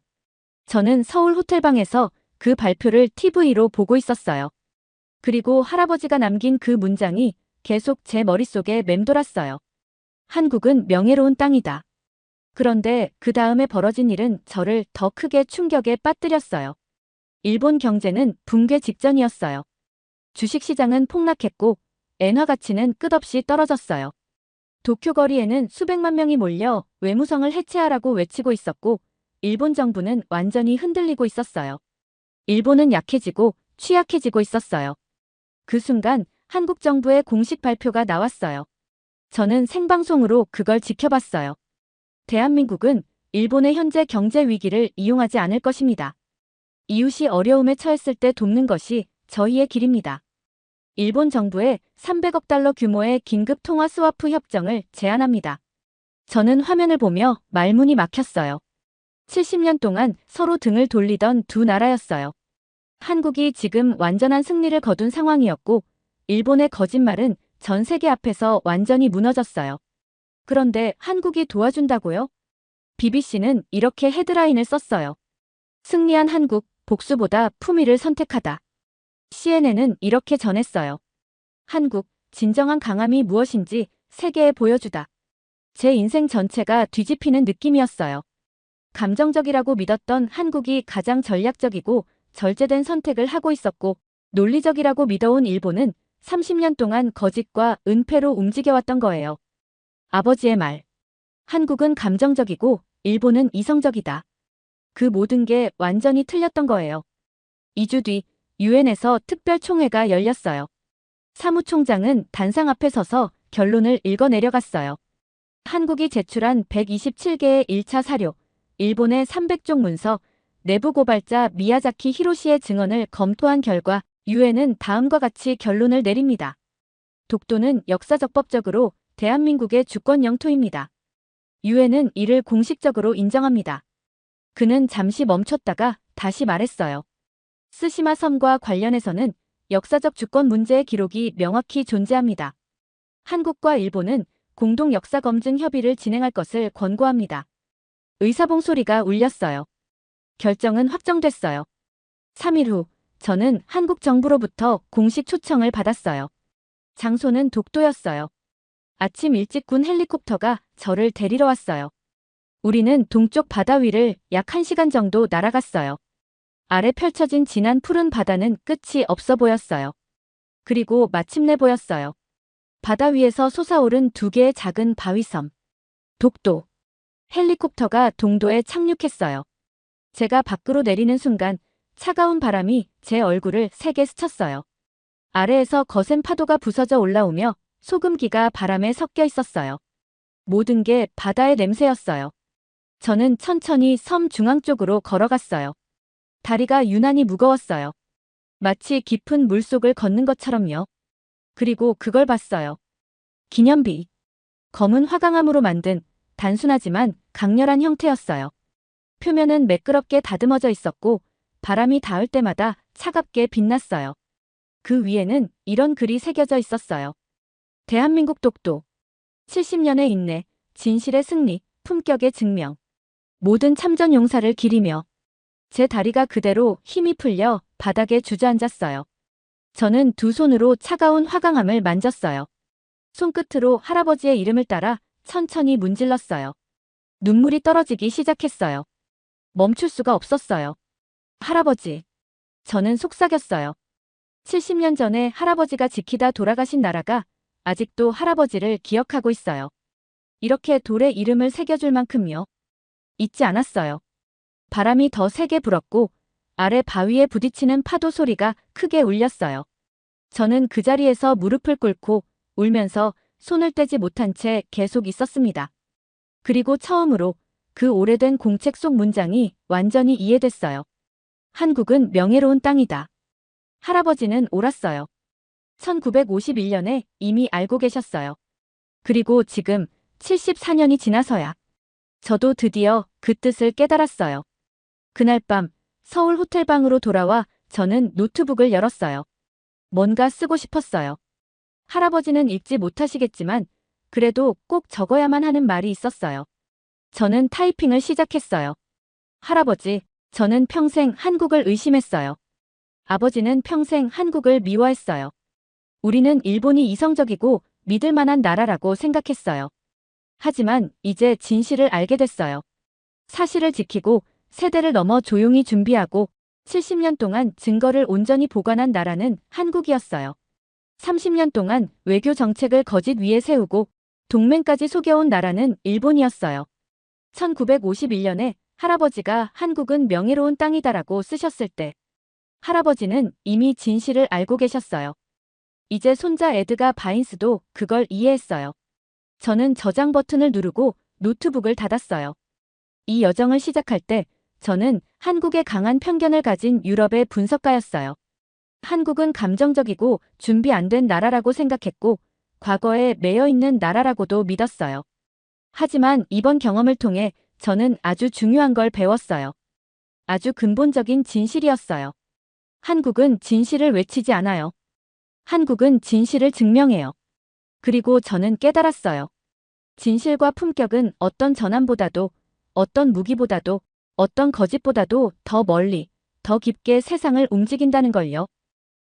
저는 서울 호텔방에서 그 발표를 TV로 보고 있었어요. 그리고 할아버지가 남긴 그 문장이 계속 제 머릿속에 맴돌았어요. 한국은 명예로운 땅이다. 그런데 그 다음에 벌어진 일은 저를 더 크게 충격에 빠뜨렸어요. 일본 경제는 붕괴 직전이었어요. 주식시장은 폭락했고 엔화 가치는 끝없이 떨어졌어요. 도쿄 거리에는 수백만 명이 몰려 외무성을 해체하라고 외치고 있었고 일본 정부는 완전히 흔들리고 있었어요. 일본은 약해지고 취약해지고 있었어요. 그 순간 한국 정부의 공식 발표가 나왔어요. 저는 생방송으로 그걸 지켜봤어요. 대한민국은 일본의 현재 경제 위기를 이용하지 않을 것입니다. 이웃이 어려움에 처했을 때 돕는 것이 저희의 길입니다. 일본 정부에 300억 달러 규모의 긴급 통화 스와프 협정을 제안합니다. 저는 화면을 보며 말문이 막혔어요. 70년 동안 서로 등을 돌리던 두 나라였어요. 한국이 지금 완전한 승리를 거둔 상황이었고 일본의 거짓말은 전 세계 앞에서 완전히 무너졌어요. 그런데 한국이 도와준다고요? BBC는 이렇게 헤드라인을 썼어요. 승리한 한국, 복수보다 품위를 선택하다. CNN은 이렇게 전했어요. 한국, 진정한 강함이 무엇인지 세계에 보여주다. 제 인생 전체가 뒤집히는 느낌이었어요. 감정적이라고 믿었던 한국이 가장 전략적이고 절제된 선택을 하고 있었고 논리적이라고 믿어온 일본은 30년 동안 거짓과 은폐로 움직여왔던 거예요. 아버지의 말. 한국은 감정적이고 일본은 이성적이다. 그 모든 게 완전히 틀렸던 거예요. 2주 뒤 유엔에서 특별총회가 열렸어요. 사무총장은 단상 앞에 서서 결론을 읽어내려갔어요. 한국이 제출한 127개의 1차 사료, 일본의 300쪽 문서, 내부 고발자 미야자키 히로시의 증언을 검토한 결과 유엔은 다음과 같이 결론을 내립니다. 독도는 역사적법적으로 대한민국의 주권 영토입니다. 유엔은 이를 공식적으로 인정합니다. 그는 잠시 멈췄다가 다시 말했어요. 스시마 섬과 관련해서는 역사적 주권 문제의 기록이 명확히 존재합니다. 한국과 일본은 공동 역사 검증 협의를 진행할 것을 권고합니다. 의사봉 소리가 울렸어요. 결정은 확정됐어요. 3일 후 저는 한국 정부로부터 공식 초청을 받았어요. 장소는 독도였어요. 아침 일찍 군 헬리콥터가 저를 데리러 왔어요. 우리는 동쪽 바다 위를 약 1시간 정도 날아갔어요. 아래 펼쳐진 진한 푸른 바다는 끝이 없어 보였어요. 그리고 마침내 보였어요. 바다 위에서 솟아오른 두 개의 작은 바위섬. 독도. 헬리콥터가 동도에 착륙했어요. 제가 밖으로 내리는 순간 차가운 바람이 제 얼굴을 세게 스쳤어요. 아래에서 거센 파도가 부서져 올라오며 소금기가 바람에 섞여 있었어요. 모든 게 바다의 냄새였어요. 저는 천천히 섬 중앙 쪽으로 걸어갔어요. 다리가 유난히 무거웠어요. 마치 깊은 물속을 걷는 것처럼요. 그리고 그걸 봤어요. 기념비. 검은 화강암으로 만든 단순하지만 강렬한 형태였어요. 표면은 매끄럽게 다듬어져 있었고 바람이 닿을 때마다 차갑게 빛났어요. 그 위에는 이런 글이 새겨져 있었어요. 대한민국 독도. 70년의 인내, 진실의 승리, 품격의 증명. 모든 참전 용사를 기리며. 제 다리가 그대로 힘이 풀려 바닥에 주저앉았어요. 저는 두 손으로 차가운 화강암을 만졌어요. 손끝으로 할아버지의 이름을 따라 천천히 문질렀어요. 눈물이 떨어지기 시작했어요. 멈출 수가 없었어요. 할아버지. 저는 속삭였어요. 70년 전에 할아버지가 지키다 돌아가신 나라가 아직도 할아버지를 기억하고 있어요. 이렇게 돌에 이름을 새겨줄 만큼요. 잊지 않았어요. 바람이 더 세게 불었고 아래 바위에 부딪히는 파도 소리가 크게 울렸어요. 저는 그 자리에서 무릎을 꿇고 울면서 손을 떼지 못한 채 계속 있었습니다. 그리고 처음으로 그 오래된 공책 속 문장이 완전히 이해됐어요. 한국은 명예로운 땅이다. 할아버지는 옳았어요. 1951년에 이미 알고 계셨어요. 그리고 지금 74년이 지나서야 저도 드디어 그 뜻을 깨달았어요. 그날 밤 서울 호텔방으로 돌아와 저는 노트북을 열었어요. 뭔가 쓰고 싶었어요. 할아버지는 읽지 못하시겠지만 그래도 꼭 적어야만 하는 말이 있었어요. 저는 타이핑을 시작했어요. 할아버지, 저는 평생 한국을 의심했어요. 아버지는 평생 한국을 미워했어요. 우리는 일본이 이성적이고 믿을 만한 나라라고 생각했어요. 하지만 이제 진실을 알게 됐어요. 사실을 지키고 세대를 넘어 조용히 준비하고 70년 동안 증거를 온전히 보관한 나라는 한국이었어요. 30년 동안 외교 정책을 거짓 위에 세우고 동맹까지 속여온 나라는 일본이었어요. 1951년에 할아버지가 한국은 명예로운 땅이다라고 쓰셨을 때 할아버지는 이미 진실을 알고 계셨어요. 이제 손자 에드가 바인스도 그걸 이해했어요. 저는 저장 버튼을 누르고 노트북을 닫았어요. 이 여정을 시작할 때 저는 한국의 강한 편견을 가진 유럽의 분석가였어요. 한국은 감정적이고 준비 안 된 나라라고 생각했고 과거에 매여 있는 나라라고도 믿었어요. 하지만 이번 경험을 통해 저는 아주 중요한 걸 배웠어요. 아주 근본적인 진실이었어요. 한국은 진실을 외치지 않아요. 한국은 진실을 증명해요. 그리고 저는 깨달았어요. 진실과 품격은 어떤 전함보다도, 어떤 무기보다도, 어떤 거짓보다도 더 멀리, 더 깊게 세상을 움직인다는 걸요.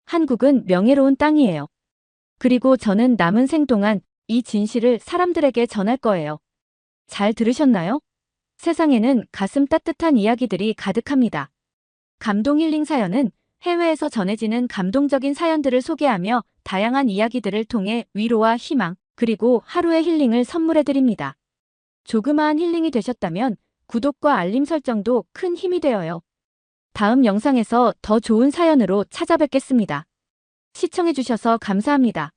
한국은 명예로운 땅이에요. 그리고 저는 남은 생 동안 이 진실을 사람들에게 전할 거예요. 잘 들으셨나요? 세상에는 가슴 따뜻한 이야기들이 가득합니다. 감동 힐링 사연은 해외에서 전해지는 감동적인 사연들을 소개하며 다양한 이야기들을 통해 위로와 희망, 그리고 하루의 힐링을 선물해드립니다. 조그마한 힐링이 되셨다면 구독과 알림 설정도 큰 힘이 되어요. 다음 영상에서 더 좋은 사연으로 찾아뵙겠습니다. 시청해주셔서 감사합니다.